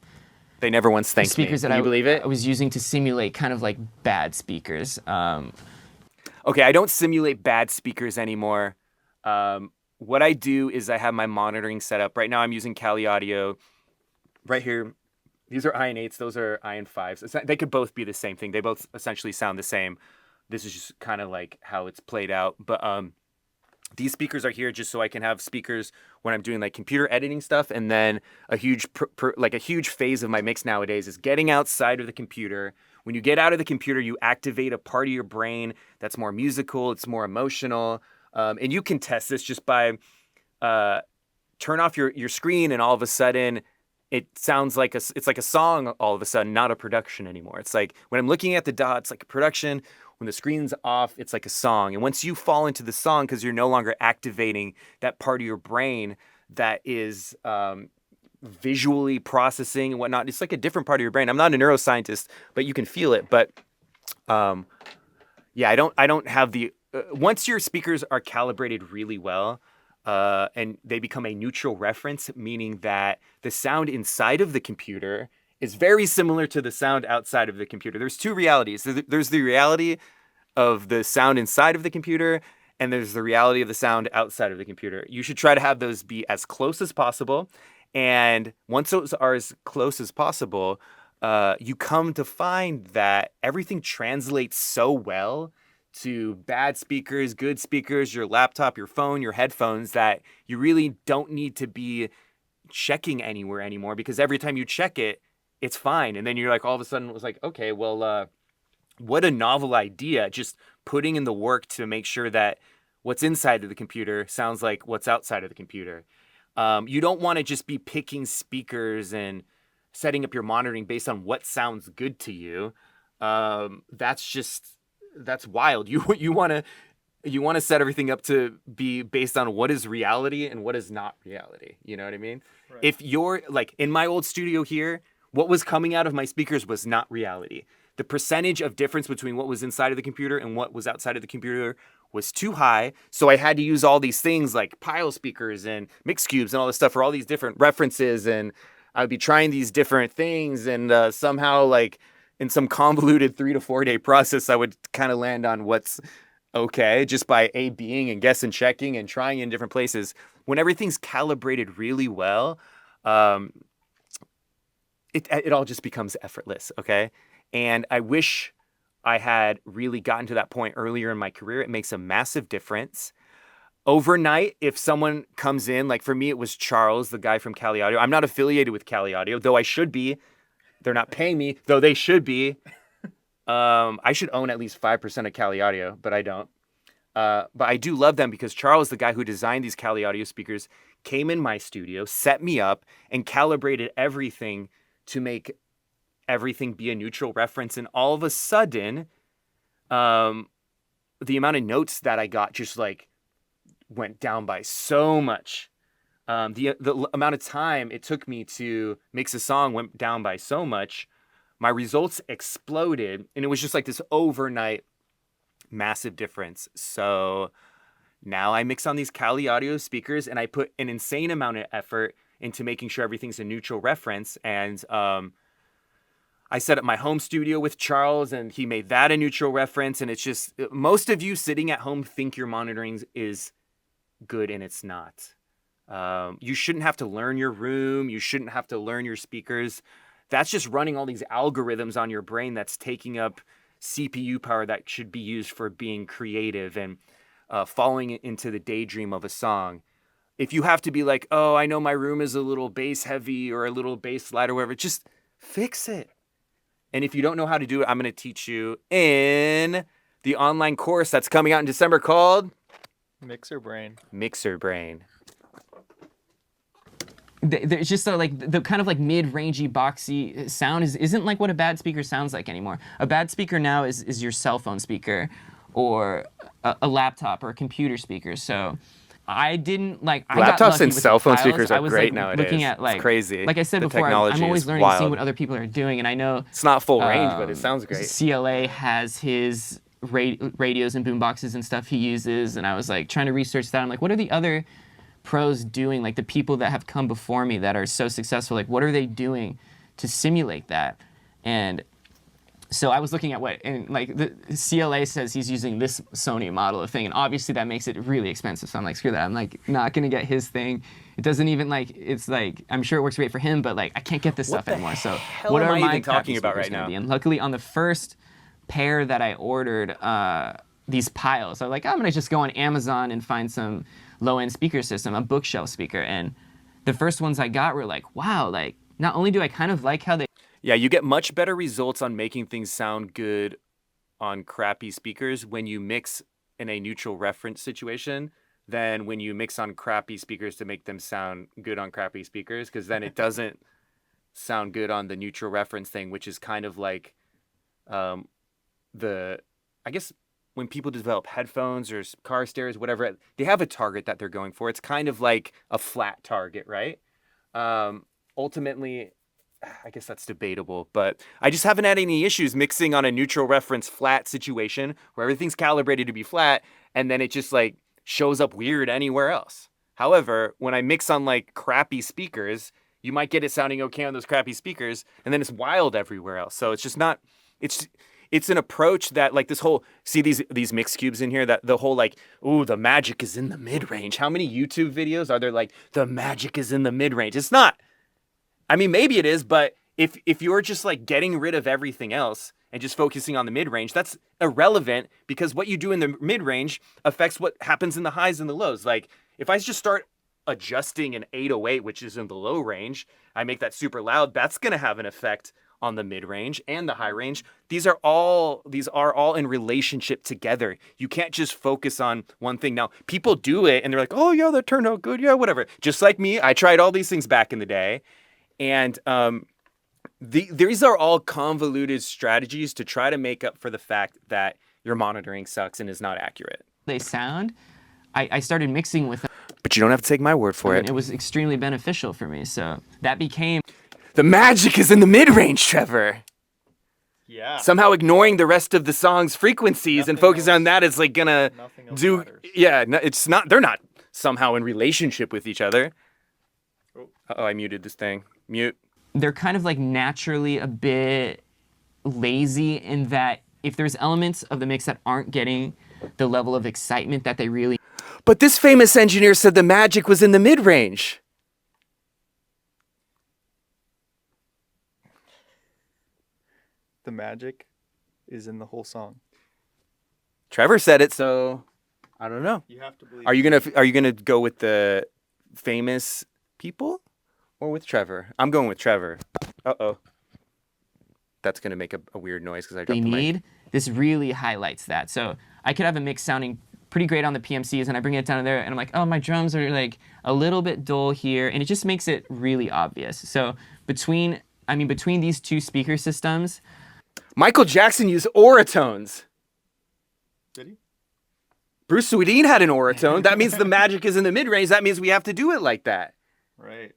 they never once thanked me. Speakers that Can you believe it? I was using to simulate kind of like bad speakers. Okay, I don't simulate bad speakers anymore. What I do is I have my monitoring set up. Right now I'm using Cali Audio. Right here, these are Ion 8s, those are Ion 5s. They could both be the same thing. They both essentially sound the same. This is just kind of like how it's played out. But these speakers are here just so I can have speakers when I'm doing like computer editing stuff. And then a huge like a huge phase of my mix nowadays is getting outside of the computer. When you get out of the computer, you activate a part of your brain that's more musical, it's more emotional. And you can test this just by turn off your screen, and all of a sudden it sounds like it's like a song all of a sudden, not a production anymore. It's like when I'm looking at the dots, like a production. When the screen's off, it's like a song. And once you fall into the song, because you're no longer activating that part of your brain that is visually processing and whatnot, it's like a different part of your brain. I'm not a neuroscientist, but you can feel it. But yeah, I don't have the once your speakers are calibrated really well, and they become a neutral reference, meaning that the sound inside of the computer is very similar to the sound outside of the computer. There's two realities. There's the reality of the sound inside of the computer, and there's the reality of the sound outside of the computer. You should try to have those be as close as possible. And once those are as close as possible, you come to find that everything translates so well to bad speakers, good speakers, your laptop, your phone, your headphones, that you really don't need to be checking anywhere anymore, because every time you check it, it's fine. And then you're like, all of a sudden it was like, okay, well, what a novel idea, just putting in the work to make sure that what's inside of the computer sounds like what's outside of the computer. You don't want to just be picking speakers and setting up your monitoring based on what sounds good to you. That's wild. You want to set everything up to be based on what is reality and what is not reality. You know what I mean? Right. If you're like in my old studio here, what was coming out of my speakers was not reality. The percentage of difference between what was inside of the computer and what was outside of the computer was too high. So I had to use all these things like pile speakers and mix cubes and all this stuff for all these different references. And I would be trying these different things. And somehow, like in some convoluted 3 to 4 day process, I would kind of land on what's okay just by A-Bing and guess and checking and trying in different places. When everything's calibrated really well, it all just becomes effortless, okay? And I wish I had really gotten to that point earlier in my career. It makes a massive difference. Overnight, if someone comes in, like for me, it was Charles, the guy from Cali Audio. I'm not affiliated with Cali Audio, though I should be. They're not paying me, though they should be. I should own at least 5% of Cali Audio, but I don't. But I do love them because Charles, the guy who designed these Cali Audio speakers, came in my studio, set me up, and calibrated everything to make everything be a neutral reference. And all of a sudden, the amount of notes that I got just like went down by so much. The amount of time it took me to mix a song went down by so much. My results exploded, and it was just like this overnight massive difference. So now I mix on these Cali Audio speakers, and I put an insane amount of effort into making sure everything's a neutral reference. And I set up my home studio with Charles, and he made that a neutral reference. And it's just, most of you sitting at home think your monitoring is good, and it's not. You shouldn't have to learn your room. You shouldn't have to learn your speakers. That's just running all these algorithms on your brain that's taking up CPU power that should be used for being creative and falling into the daydream of a song. If you have to be like, oh, I know my room is a little bass heavy or a little bass light or whatever, just fix it. And if you don't know how to do it, I'm going to teach you in the online course that's coming out in December called Mixer Brain. Mixer Brain. It's just like the kind of like mid-rangey, boxy sound isn't like what a bad speaker sounds like anymore. A bad speaker now is your cell phone speaker or a laptop or a computer speaker. So I didn't like. Laptops and cell phone speakers are great like, nowadays. Looking at like it's crazy. Like I said before, I'm always learning and seeing what other people are doing, and I know it's not full range, but it sounds great. CLA has his radios and boomboxes and stuff he uses, and I was like trying to research that. I'm like, what are the other pros doing? Like the people that have come before me that are so successful, like what are they doing to simulate that? And so I was looking at and like the CLA says he's using this Sony model of thing, and obviously that makes it really expensive. So I'm like, screw that. I'm like not gonna get his thing. It doesn't even like, it's like, I'm sure it works great for him, but like I can't get this stuff anymore. So what are my talking about right now? And luckily on the first pair that I ordered, these piles, I'm like, I'm gonna just go on Amazon and find some low-end speaker system, a bookshelf speaker. And the first ones I got were like, wow, like not only do I kind of like how they... Yeah, you get much better results on making things sound good on crappy speakers when you mix in a neutral reference situation than when you mix on crappy speakers to make them sound good on crappy speakers, because then it doesn't sound good on the neutral reference thing, which is kind of like I guess when people develop headphones or car stereos, whatever, they have a target that they're going for. It's kind of like a flat target, right? Ultimately, I guess that's debatable, but I just haven't had any issues mixing on a neutral reference flat situation where everything's calibrated to be flat, and then it just like shows up weird anywhere else. However, when I mix on like crappy speakers, you might get it sounding okay on those crappy speakers, and then it's wild everywhere else. So it's just not, it's an approach that like this whole, see these mix cubes in here, that the whole like, ooh, the magic is in the mid-range. How many YouTube videos are there like, the magic is in the mid-range? It's not. I mean, maybe it is, but if you're just like getting rid of everything else and just focusing on the mid-range, that's irrelevant because what you do in the mid-range affects what happens in the highs and the lows. Like if I just start adjusting an 808, which is in the low range, I make that super loud, that's going to have an effect on the mid-range and the high range. These are all in relationship together. You can't just focus on one thing. Now, people do it and they're like, oh yeah, that turned out good. Yeah, whatever. Just like me, I tried all these things back in the day. And these are all convoluted strategies to try to make up for the fact that your monitoring sucks and is not accurate. They sound. I started mixing with them. But you don't have to take my word for it. It was extremely beneficial for me. So that became... The magic is in the mid-range, Trevor. Yeah. Somehow ignoring the rest of the song's frequencies and focusing on that is like gonna do... Matters. Yeah, no, it's not... They're not somehow in relationship with each other. Uh-oh, I muted this thing. Mute. They're kind of like naturally a bit lazy in that if there's elements of the mix that aren't getting the level of excitement that they really... But this famous engineer said the magic was in the mid-range. The magic is in the whole song. Trevor said it, so I don't know. You have to believe. Are you gonna go with the famous people or with Trevor? I'm going with Trevor. Uh-oh. That's gonna make a weird noise because I dropped the mic. This really highlights that. So I could have a mix sounding pretty great on the PMCs and I bring it down to there and I'm like, oh, my drums are like a little bit dull here, and it just makes it really obvious. So between these two speaker systems, Michael Jackson used oratones. Did he? Bruce Swedien had an oratone. That means the magic is in the mid-range. That means we have to do it like that. Right.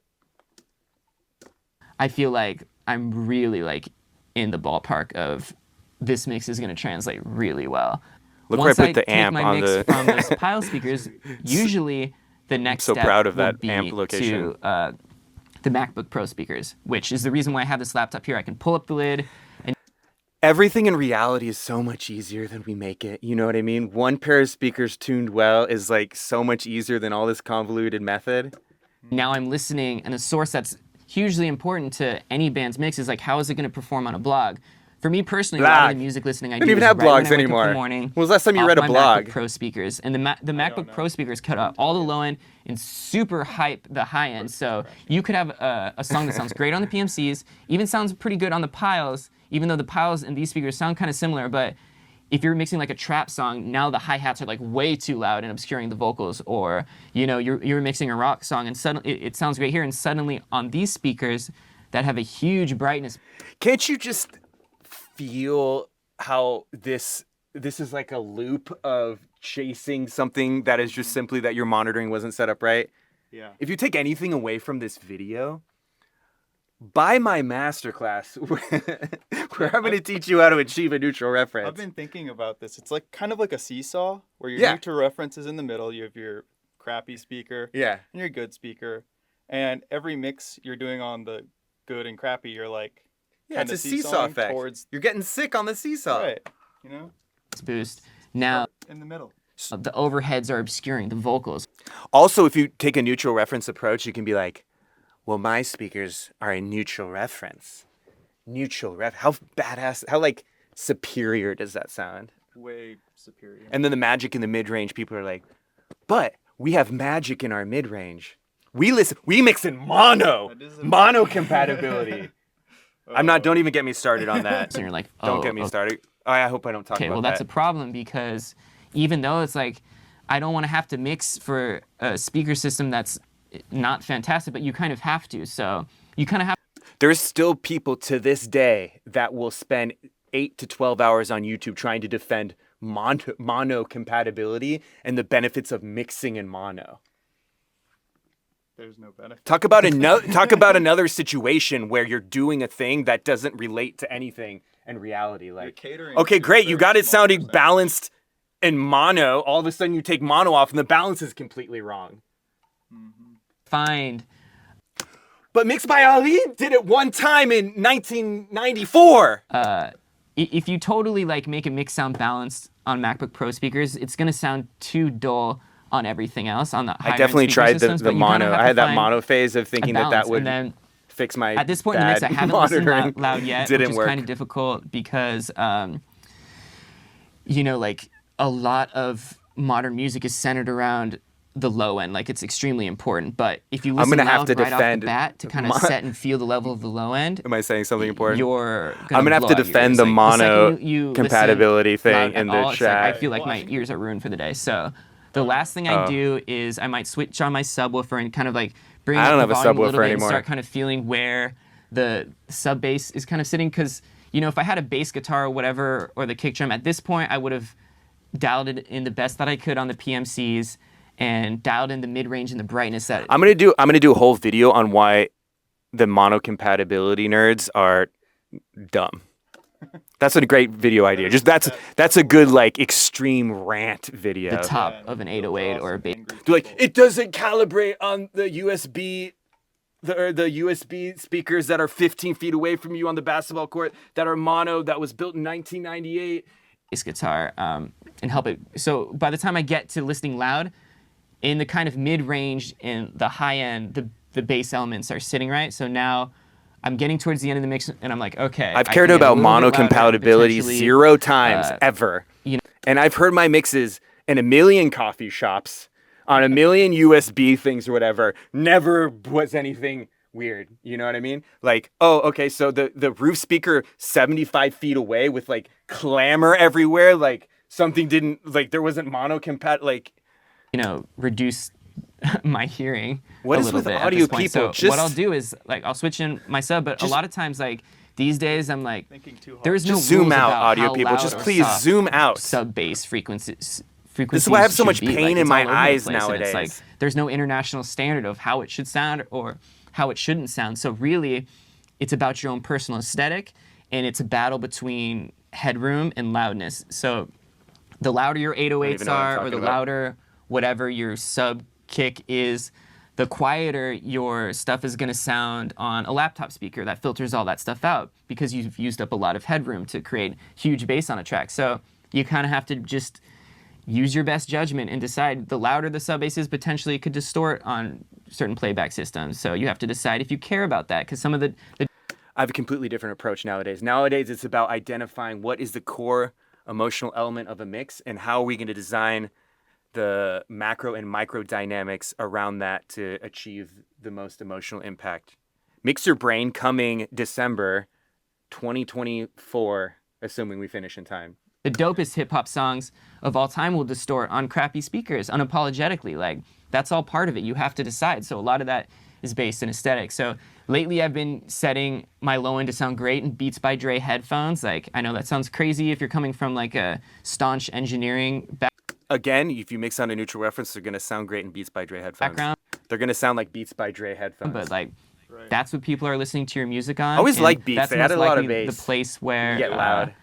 I feel like I'm really like in the ballpark of this mix is going to translate really well. Look where I put the amp on the... from those pile speakers, usually the next step proud of that will be amp location. To the MacBook Pro speakers, which is the reason why I have this laptop here. I can pull up the lid. Everything in reality is so much easier than we make it. You know what I mean? One pair of speakers tuned well is like so much easier than all this convoluted method. Now I'm listening, and a source that's hugely important to any band's mix is like, how is it going to perform on a blog? For me personally, a lot of the music listening I do don't even is have right blogs when I wake anymore. up in the morning. When was the last time you read a blog? MacBook Pro speakers, and the MacBook Pro speakers cut out all the low end and super hype the high end. So you could have a song that sounds great on the PMCs, even sounds pretty good on the piles, even though the piles and these speakers sound kind of similar. But if you're mixing like a trap song, now the hi-hats are like way too loud and obscuring the vocals. Or you're mixing a rock song and suddenly it sounds great here, and suddenly on these speakers that have a huge brightness. Can't you just feel how this is like a loop of chasing something that is just simply that your monitoring wasn't set up right? Yeah. If you take anything away from this video, buy my masterclass where I'm going to teach you how to achieve a neutral reference. I've been thinking about this. It's like kind of like a seesaw where your neutral reference is in the middle. You have your crappy speaker and your good speaker. And every mix you're doing on the good and crappy, you're like, it's a seesaw effect. You're getting sick on the seesaw. Right. You know? It's boost. Now, in the middle. The overheads are obscuring the vocals. Also, if you take a neutral reference approach, you can be like, well, my speakers are a neutral reference. How badass, how like superior does that sound? Way superior. And then the magic in the mid-range, people are like, but we have magic in our mid-range. We mix in mono compatibility. Don't even get me started on that. So you're like, don't get me started. I hope I don't talk about that. Okay, well, that's a problem because even though it's like, I don't want to have to mix for a speaker system that's not fantastic, but you kind of have to. So you kind of have. There's still people to this day that will spend 8 to 12 hours on YouTube trying to defend mono compatibility and the benefits of mixing in mono. There's no benefit. Talk about another situation where you're doing a thing that doesn't relate to anything in reality. Like, okay, great, you got it sounding balanced in mono. All of a sudden, you take mono off, and the balance is completely wrong. But Mixed by Ali did it one time in 1994. If you totally like make a mix sound balanced on MacBook Pro speakers, it's gonna sound too dull on everything else on the higher I definitely tried systems, the mono. I had that mono phase of thinking that would fix my at this point in the mix. I haven't listened loud yet, Didn't which is work. kind of difficult because, you know, like a lot of modern music is centered around the low end. Like it's extremely important. But if you listen loud right off the bat to kind of set and feel the level of the low end, am I saying something important? I'm gonna have to defend the mono compatibility thing in the chat. Like, I feel like my ears are ruined for the day. So the last thing I do is I might switch on my subwoofer and kind of like bring up the volume a little bit and start kind of feeling where the sub bass is kind of sitting. Because, you know, if I had a bass guitar or whatever, or the kick drum, at this point I would have dialed it in the best that I could on the PMCs and dialed in the mid-range and the brightness that I'm gonna do a whole video on why the mono compatibility nerds are dumb. That's a great video idea. Just that's a good like extreme rant video. The top of an 808 or a bass. They're like, it doesn't calibrate on the USB the USB speakers that are 15 feet away from you on the basketball court that are mono that was built in 1998. Bass guitar and help it. So by the time I get to listening loud, in the kind of mid-range and the high end, the bass elements are sitting right. So now I'm getting towards the end of the mix, and I'm like, okay. I've cared about mono compatibility 0 times ever. You know, and I've heard my mixes in a million coffee shops, on a million USB things or whatever. Never was anything weird. You know what I mean? Like, oh, okay, so the roof speaker 75 feet away with like clamor everywhere, like something didn't, like there wasn't mono like, you know, reduce my hearing what a is little with bit audio at this point. people? So what I'll do is like I'll switch in my sub, but a lot of times like these days I'm like there is no just zoom rules out, about audio how people. loud Just or please soft zoom out. Sub bass frequencies. This is why I have so much pain in my eyes nowadays. nowadays. It's like there's no international standard of how it should sound or how it shouldn't sound. So really, it's about your own personal aesthetic, and it's a battle between headroom and loudness. So the louder your 808s are, or the louder whatever your sub kick is, the quieter your stuff is going to sound on a laptop speaker that filters all that stuff out because you've used up a lot of headroom to create huge bass on a track. So you kind of have to just use your best judgment and decide. The louder the sub bass is, potentially it could distort on certain playback systems. So you have to decide if you care about that, because some of the I have a completely different approach nowadays. Nowadays, it's about identifying what is the core emotional element of a mix and how are we going to design the macro and micro dynamics around that to achieve the most emotional impact. Mix Your Brain coming December 2024, assuming we finish in time. The dopest hip-hop songs of all time will distort on crappy speakers unapologetically. Like, that's all part of it. You have to decide. So a lot of that is based in aesthetic. So lately I've been setting my low end to sound great in Beats by Dre headphones. Like, I know that sounds crazy if you're coming from like a staunch engineering background. Again, if you mix on a neutral reference, they're going to sound great in Beats by Dre headphones. They're going to sound like Beats by Dre headphones. But like, that's what people are listening to your music on. I always like Beats. They added a lot of bass. The place where you get loud.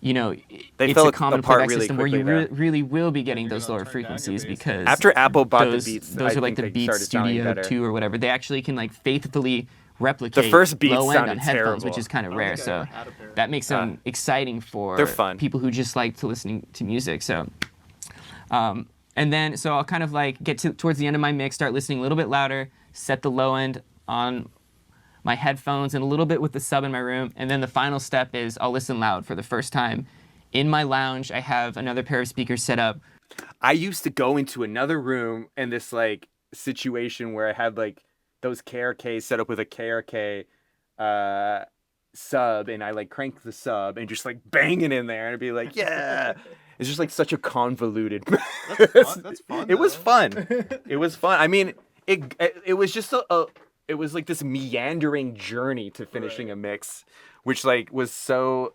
You know, they it's a common playback system where you really will be getting those lower frequencies, because after Apple bought the Beats, those are like the Beats Studio 2 or whatever. They actually can like faithfully replicate the first Beats low end on headphones, terrible. Which is kind of rare. So that makes them exciting for people who just like to listening to music. So, and then so I'll kind of like get towards the end of my mix, start listening a little bit louder, set the low end on my headphones and a little bit with the sub in my room. And then the final step is I'll listen loud for the first time. In my lounge, I have another pair of speakers set up. I used to go into another room in this like situation where I had like those KRKs set up with a KRK sub, and I like crank the sub and just like bang it in there and I'd be like, yeah. It's just like such a convoluted. That's fun. It was fun. It was fun. I mean, it was just it was like this meandering journey to finishing a mix, which like was so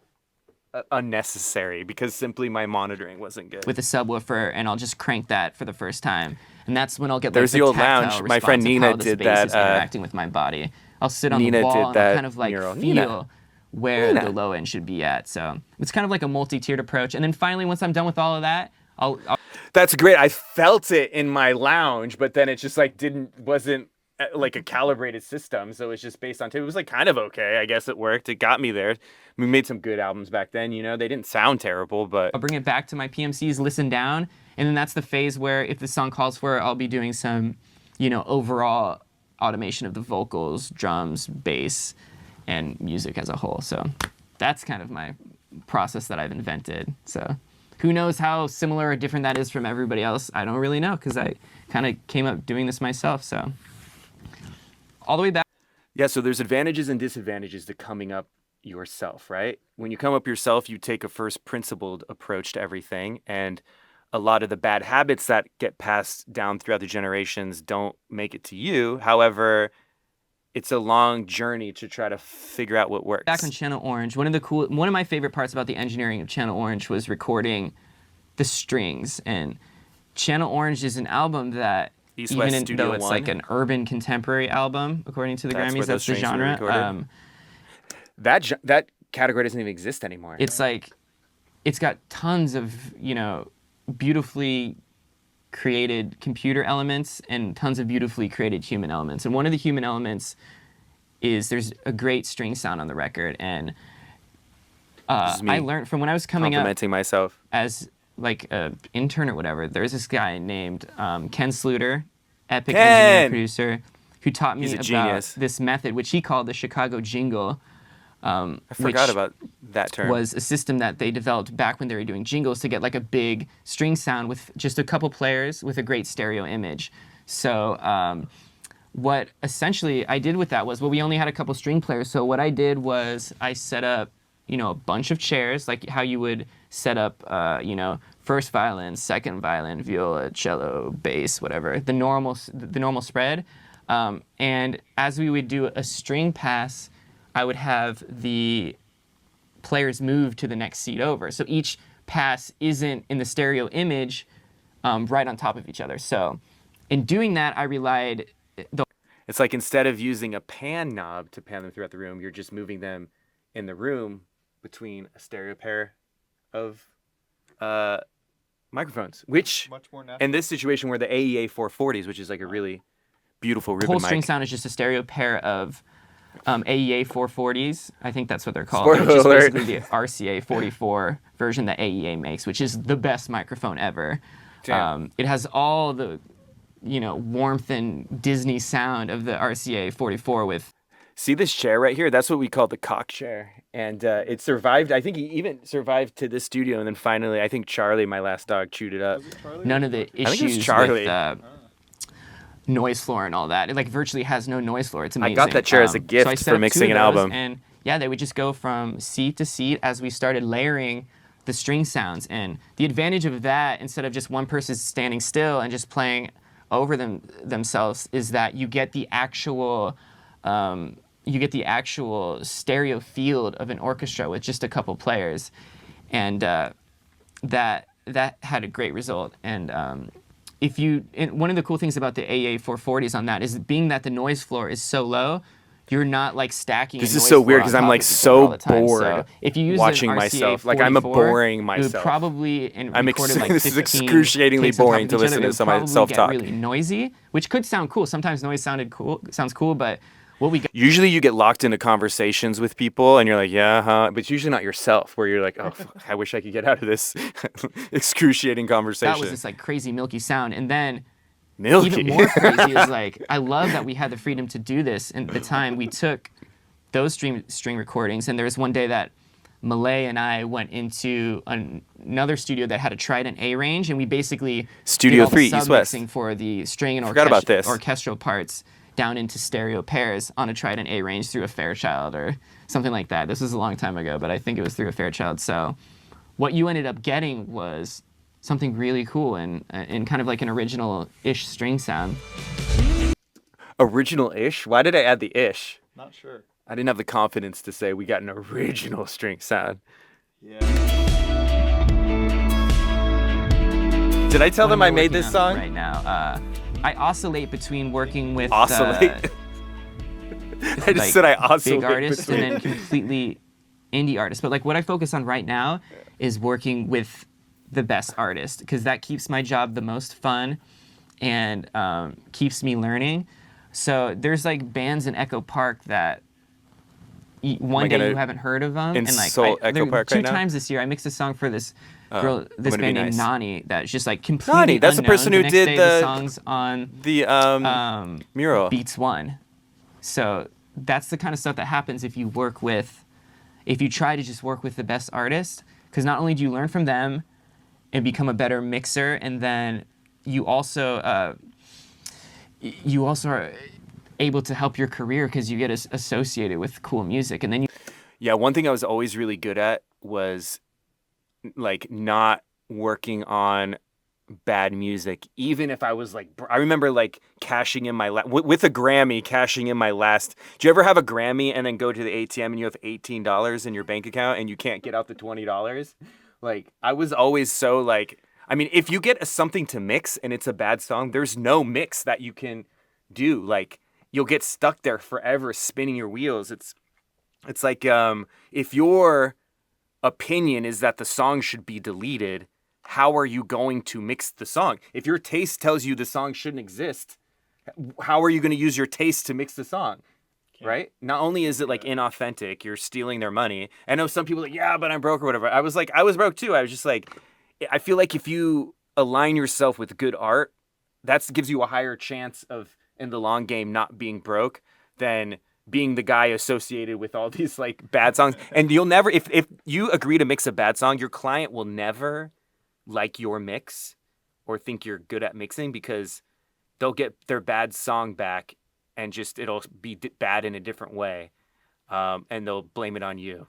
unnecessary because simply my monitoring wasn't good. With a subwoofer, and I'll just crank that for the first time, and that's when I'll get. There's like, the old lounge. My friend Nina did that. Interacting with my body, I'll sit on the wall and I'll kind of like feel where the low end should be at. So it's kind of like a multi-tiered approach, and then finally, once I'm done with all of that, I'll That's great. I felt it in my lounge, but then it just like wasn't like a calibrated system, so it's just based on tape. It was like kind of okay. I guess it worked. It got me there. We made some good albums back then, you know. They didn't sound terrible, but I'll bring it back to my PMCs, listen down, and then that's the phase where if the song calls for it, I'll be doing some, you know, overall automation of the vocals, drums, bass, and music as a whole. So that's kind of my process that I've invented. So who knows how similar or different that is from everybody else? I don't really know, because I kind of came up doing this myself. So all the way back. Yeah, so there's advantages and disadvantages to coming up yourself, right? When you come up yourself, you take a first principled approach to everything, and a lot of the bad habits that get passed down throughout the generations don't make it to you. However, it's a long journey to try to figure out what works. Back on Channel Orange, one of my favorite parts about the engineering of Channel Orange was recording the strings. And Channel Orange is an album that, even though it's like an urban contemporary album, according to the Grammys, that's the genre. That category doesn't even exist anymore. It's like, it's got tons of, beautifully created computer elements and tons of beautifully created human elements. And one of the human elements is there's a great string sound on the record. And I learned from when I was coming up myself as like an intern or whatever, there's this guy named Ken Sluter, epic engineer producer, who taught me about this method, which he called the Chicago jingle. I forgot about that term. Was a system that they developed back when they were doing jingles to get like a big string sound with just a couple players with a great stereo image. So what essentially I did with that was, we only had a couple string players. So what I did was I set up, a bunch of chairs, like how you would set up, first violin, second violin, viola, cello, bass, whatever, the normal spread. And as we would do a string pass, I would have the players move to the next seat over. So each pass isn't in the stereo image right on top of each other. So in doing that, I relied... It's like instead of using a pan knob to pan them throughout the room, you're just moving them in the room between a stereo pair of microphones, which much more natural. In this situation where the AEA 440s, which is like a really beautiful ribbon mic. The whole string sound is just a stereo pair of AEA 440s. I think that's what they're called. Spoiler Which is alert. basically the RCA 44 version that AEA makes, which is the best microphone ever. It has all the, warmth and Disney sound of the RCA 44 with... See this chair right here? That's what we call the cock chair. And it survived. I think he even survived to this studio. And then finally, I think Charlie, my last dog, chewed it up. None of the issues with noise floor and all that. It like virtually has no noise floor. It's amazing. I got that chair as a gift for mixing an album. And yeah, they would just go from seat to seat as we started layering the string sounds. And the advantage of that, instead of just one person standing still and just playing over themselves, is that you get the actual stereo field of an orchestra with just a couple players, and that had a great result. And one of the cool things about the AA 440s on that is, being that the noise floor is so low, you're not like stacking. This is so weird because I'm like so bored so if you use watching an RCA myself. 44, like I'm boring myself. It would probably this is excruciatingly boring to listen to myself talk. Really noisy, which could sound cool. Sometimes noise sounds cool, but what we got. Usually you get locked into conversations with people and you're like, yeah, huh? But it's usually not yourself, where you're like, oh, fuck, I wish I could get out of this excruciating conversation. That was this like crazy milky sound. And then milky. Even more crazy is like, I love that we had the freedom to do this. And at the time we took those string recordings, and there was one day that Malay and I went into another studio that had a Trident A range, and we basically Studio did all 3 the East West sub-mixing for the string and orchestral parts down into stereo pairs on a Trident A range through a Fairchild or something like that. This was a long time ago, but I think it was through a Fairchild. So what you ended up getting was something really cool and kind of like an original-ish string sound. Original-ish? Why did I add the ish? Not sure. I didn't have the confidence to say we got an original string sound. Yeah. Did I tell them I made this song? Right now. I oscillate between working with I just said I oscillate big artists and then completely indie artists. But like what I focus on right now is working with the best artist, because that keeps my job the most fun and keeps me learning. So there's like bands in Echo Park that one day you haven't heard of them, and like Echo Park two right now? times this year I mixed a song for this this band named Nani that's just like completely Nani, that's the unknown. person who next did day, the songs on the mural. Beats One. So that's the kind of stuff that happens if you try to just work with the best artist, because not only do you learn from them and become a better mixer, and then you also are able to help your career because you get associated with cool music. And then Yeah, one thing I was always really good at was like not working on bad music, even if I was like, I remember like cashing in my with a Grammy, cashing in my last. Do you ever have a Grammy and then go to the ATM and you have $18 in your bank account and you can't get out the $20? Like, I was always so like, I mean, if you get something to mix and it's a bad song, there's no mix that you can do. Like, you'll get stuck there forever spinning your wheels. It's like if your opinion is that the song should be deleted, how are you going to mix the song? If your taste tells you the song shouldn't exist, how are you going to use your taste to mix the song? Right? Not only is it like inauthentic, you're stealing their money. I know some people are like, yeah, but I'm broke or whatever. I was broke too. I was just like, I feel like if you align yourself with good art, that gives you a higher chance of, in the long game, not being broke than being the guy associated with all these like bad songs. And you'll never, if you agree to mix a bad song, your client will never like your mix or think you're good at mixing, because they'll get their bad song back and just it'll be bad in a different way, and they'll blame it on you.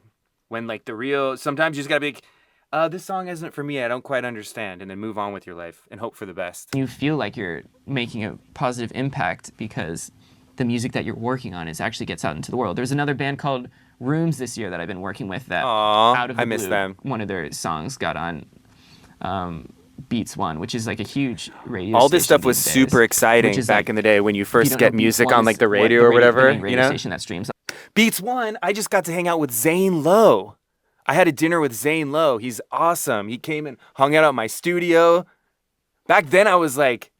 When like the real, sometimes you just gotta be like, this song isn't for me, I don't quite understand, and then move on with your life and hope for the best. You feel like you're making a positive impact because the music that you're working on actually gets out into the world. There's another band called Rooms this year that I've been working with that out of the blue, miss them. One of their songs got on Beats One, which is like a huge radio all this station stuff was these super days, exciting back like, in the day when you first get music on like the what radio or whatever, radio you know? station that streams. Beats One, I just got to hang out with Zane Lowe. I had a dinner with Zane Lowe. He's awesome. He came and hung out at my studio. Back then I was like,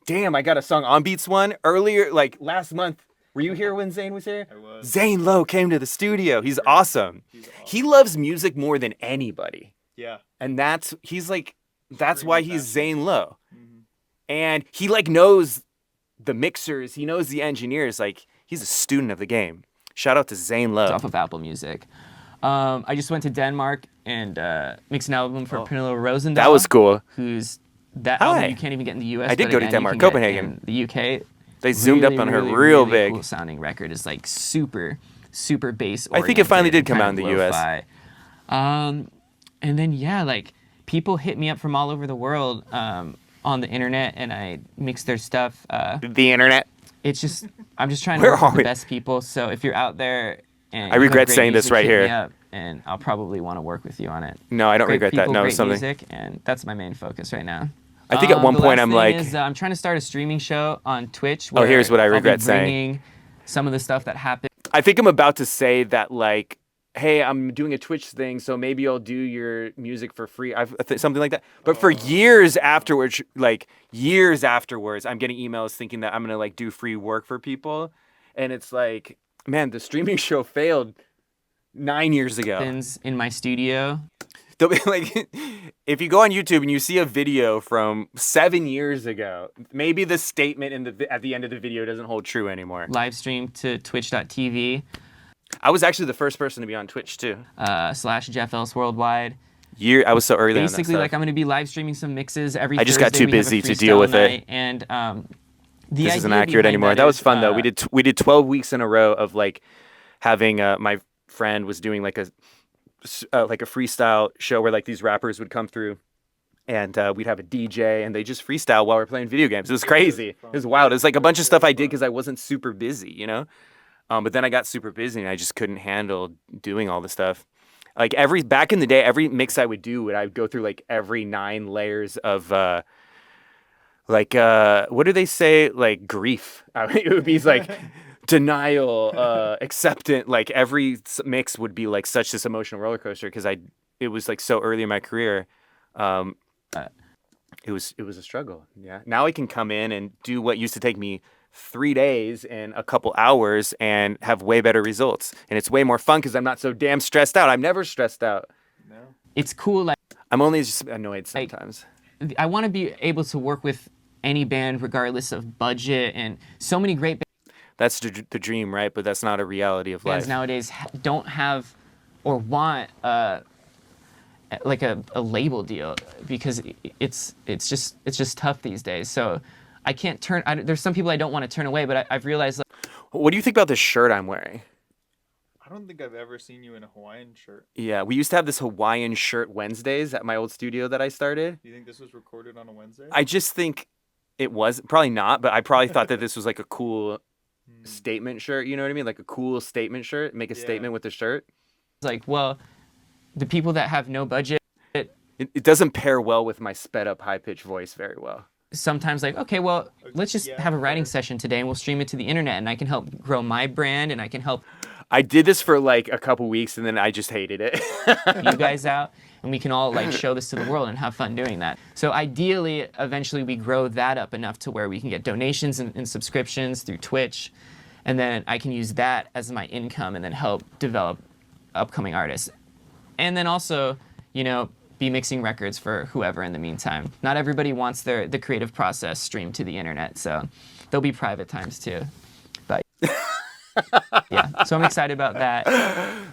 damn, I got a song on Beats One. Earlier, like last month, were you here when Zane was here? I was. Zane Lowe came to the studio. He's awesome. He loves music more than anybody. Yeah. And that's why he's Zane Lowe. Mm-hmm. And he like knows the mixers, he knows the engineers, like he's a student of the game. Shout out to Zane Lowe. Off of Apple Music. I just went to Denmark and mixed an album for Pernilla Rosendahl. That was cool. That album you can't even get in the US. I did go to Denmark, Copenhagen. In the UK. They zoomed up on her real big. Cool sounding record. Is like super bass oriented. I think it finally did come out in the US. And then like people hit me up from all over the world on the internet, and I mix their stuff. The internet. It's just I'm just trying to work with the best people. So if you're out there, and I regret saying this right here. hit me up, and I'll probably want to work with you on it. No, I don't regret that. No, great something. Music, and that's my main focus right now. I think at one point I'm like, I'm trying to start a streaming show on Twitch. Oh, here's what I regret I'll be saying. bringing some of the stuff that happened. I think I'm about to say that like, hey, I'm doing a Twitch thing, so maybe I'll do your music for free. Something like that. But for years afterwards, I'm getting emails thinking that I'm gonna like do free work for people, and it's like, man, the streaming show failed 9 years ago. In my studio. Like, if you go on YouTube and you see a video from 7 years ago, maybe the statement at the end of the video doesn't hold true anymore. Live stream to twitch.tv. I was actually the first person to be on Twitch too. / Jeff Ellis Worldwide. I was so early on that Basically, stuff. like I'm going to be live streaming some mixes every I just Thursday. got too busy to deal with it. And this isn't accurate anymore. That was fun though. We did 12 weeks in a row of like having my friend was doing like a freestyle show where like these rappers would come through, and we'd have a DJ and they just freestyle while we're playing video games. It was crazy. It was wild. It was like a bunch of stuff I did because I wasn't super busy, you know? But then I got super busy and I just couldn't handle doing all the stuff. Like back in the day, every mix I would do, I'd go through like every 9 layers of what do they say? Like grief. It would be like denial, acceptance. Like every mix would be like such this emotional roller coaster because it was like so early in my career. It was a struggle. Yeah. Now I can come in and do what used to take me 3 days and a couple hours and have way better results. And it's way more fun because I'm not so damn stressed out. I'm never stressed out. No. It's cool. Like I'm only just annoyed sometimes. I want to be able to work with any band regardless of budget, and so many great that's the dream, right? But that's not a reality of bands life. Nowadays don't have or want like a label deal, because it's just tough these days. So I can't there's some people I don't want to turn away, but I've realized. What do you think about this shirt I'm wearing? I don't think I've ever seen you in a Hawaiian shirt. Yeah, we used to have this Hawaiian shirt Wednesdays at my old studio that I started. Do you think this was recorded on a Wednesday? I just think it was. Probably not, but I probably thought that this was like a cool statement shirt. You know what I mean? Like a cool statement shirt. Make a statement with the shirt. It's like, well, the people that have no budget. It doesn't pair well with my sped up high-pitched voice very well. Sometimes like, okay, well, let's just have a writing session today and we'll stream it to the internet, and I can help grow my brand, and I can help. I did this for like a couple weeks and then I just hated it. You guys out, and we can all like show this to the world and have fun doing that. So ideally, eventually we grow that up enough to where we can get donations and subscriptions through Twitch, and then I can use that as my income and then help develop upcoming artists. And then also, you know, be mixing records for whoever in the meantime. Not everybody wants the creative process streamed to the internet, so there'll be private times too. But yeah, so I'm excited about that.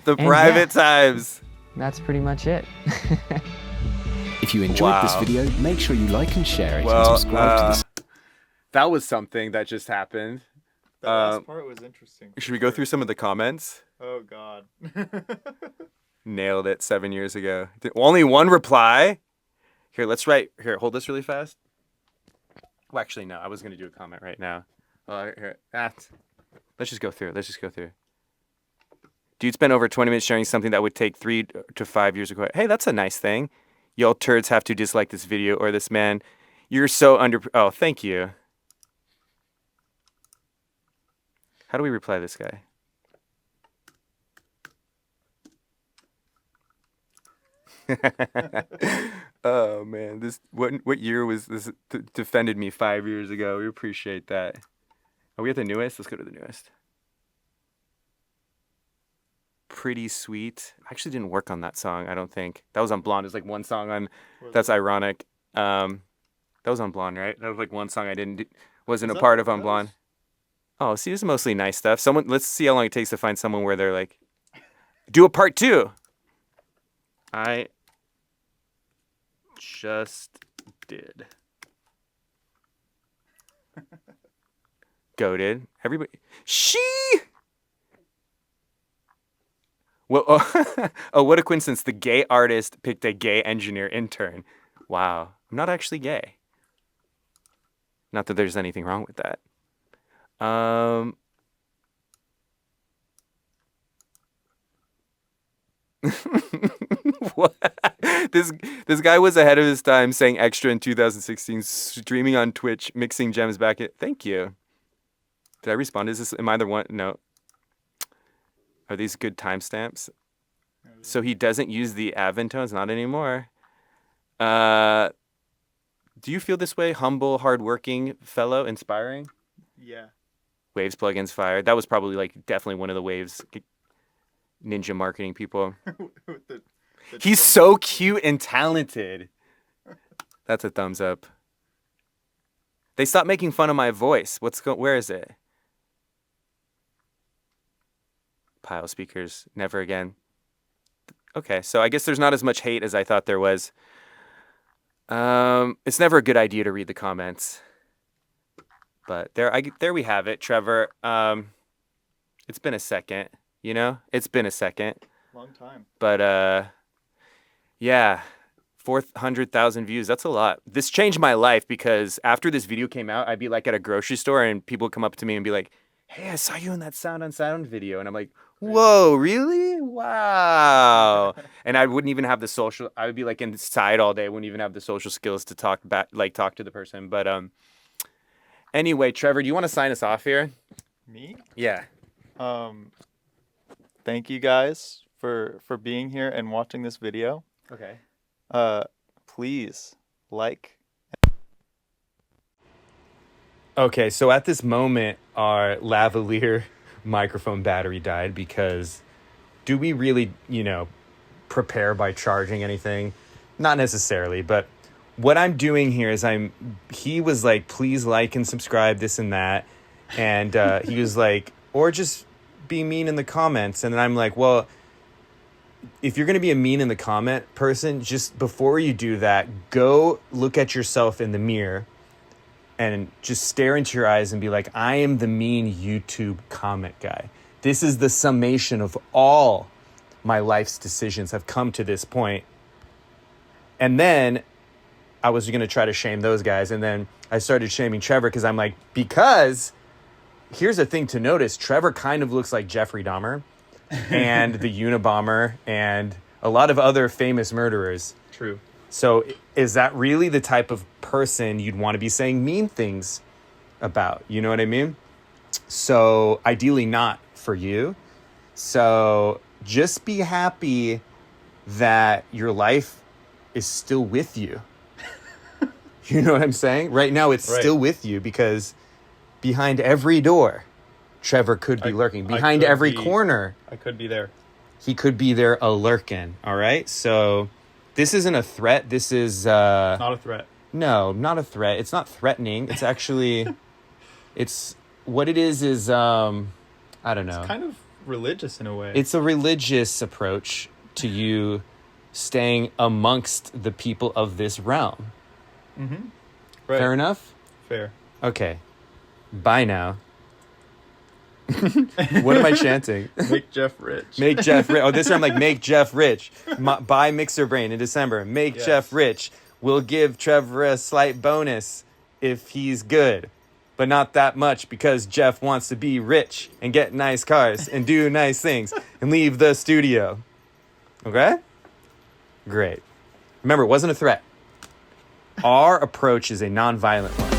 The private times. That's pretty much it. If you enjoyed this video, make sure you like and share it and subscribe to this. That was something that just happened. That last part was interesting. Should we go through some of the comments? Oh, God. Nailed it 7 years ago. Only one reply? Here, let's write. Here, hold this really fast. Well, actually, no. I was going to do a comment right now. Here. Let's just go through. Dude spent over 20 minutes sharing something that would take 3 to 5 years ago. Hey, that's a nice thing. Y'all turds have to dislike this video or this man. You're so Oh, thank you. How do we reply this guy? Oh man, what year was this? Defended me 5 years ago. We appreciate that. Are we at the newest? Let's go to the newest. Pretty Sweet. I actually didn't work on that song, I don't think. That was on Blonde. There's like one song on. That's ironic. That was on Blonde, right? That was like one song I wasn't a part of on Blonde. Oh, see, this is mostly nice stuff. Let's see how long it takes to find someone where they're like, do a part 2. I just did. Goated. Everybody. Well, oh, what a coincidence. The gay artist picked a gay engineer intern. Wow. I'm not actually gay. Not that there's anything wrong with that. What? This guy was ahead of his time, saying extra in 2016, streaming on Twitch, mixing gems back at. Thank you. Did I respond? Am I the one? No. Are these good timestamps? So he doesn't use the Advent tones, not anymore. Do you feel this way? Humble, hardworking fellow, inspiring? Yeah. Waves plugins fired. That was probably like definitely one of the Waves ninja marketing people. He's so cute and talented. That's a thumbs up. They stopped making fun of my voice. Where is it? Pile speakers. Never again. Okay, so I guess there's not as much hate as I thought there was. It's never a good idea to read the comments. But there we have it, Trevor. It's been a second, you know? It's been a second. Long time. But yeah, 400,000 views. That's a lot. This changed my life because after this video came out, I'd be like at a grocery store and people would come up to me and be like, "Hey, I saw you in that Sound on Sound video." And I'm like, "Whoa, really? Wow." And I wouldn't even have the social. I would be like inside all day. I wouldn't even have the social skills to talk to the person. But anyway, Trevor, do you want to sign us off here? Me? Yeah. Thank you guys for being here and watching this video. Okay. Please like. Okay, so at this moment, our lavalier microphone battery died because do we really, prepare by charging anything? not necessarily, but what I'm doing here is he was like, please like and subscribe, this and that. And he was like, or just be mean in the comments. And then I'm like, well, if you're going to be a mean in the comment person, just before you do that, go look at yourself in the mirror and just stare into your eyes and be like, I am the mean YouTube comment guy. This is the summation of all my life's decisions have come to this point. And then I was going to try to shame those guys. And then I started shaming Trevor because I'm like, because here's a thing to notice. Trevor kind of looks like Jeffrey Dahmer and the Unabomber and a lot of other famous murderers. True. So is that really the type of person you'd want to be saying mean things about? You know what I mean? So ideally not for you. So just be happy that your life is still with you. You know what I'm saying? Right now it's still with you because behind every door, Trevor could be lurking. Behind every corner, I could be there. He could be there a-lurking, all right? So this isn't a threat. This is... not a threat. No, not a threat. It's not threatening. It's actually... it's... What it is, I don't know. It's kind of religious in a way. It's a religious approach to you staying amongst the people of this realm. Mm-hmm. Right. Fair enough? Fair. Okay. Bye now. What am I chanting? Make Jeff rich. Make Jeff rich. Oh, this time I'm like, make Jeff rich. Buy Mixer Brain in December. Make Jeff rich. We'll give Trevor a slight bonus if he's good. But not that much because Jeff wants to be rich and get nice cars and do nice things and leave the studio. Okay? Great. Remember, it wasn't a threat. Our approach is a nonviolent one.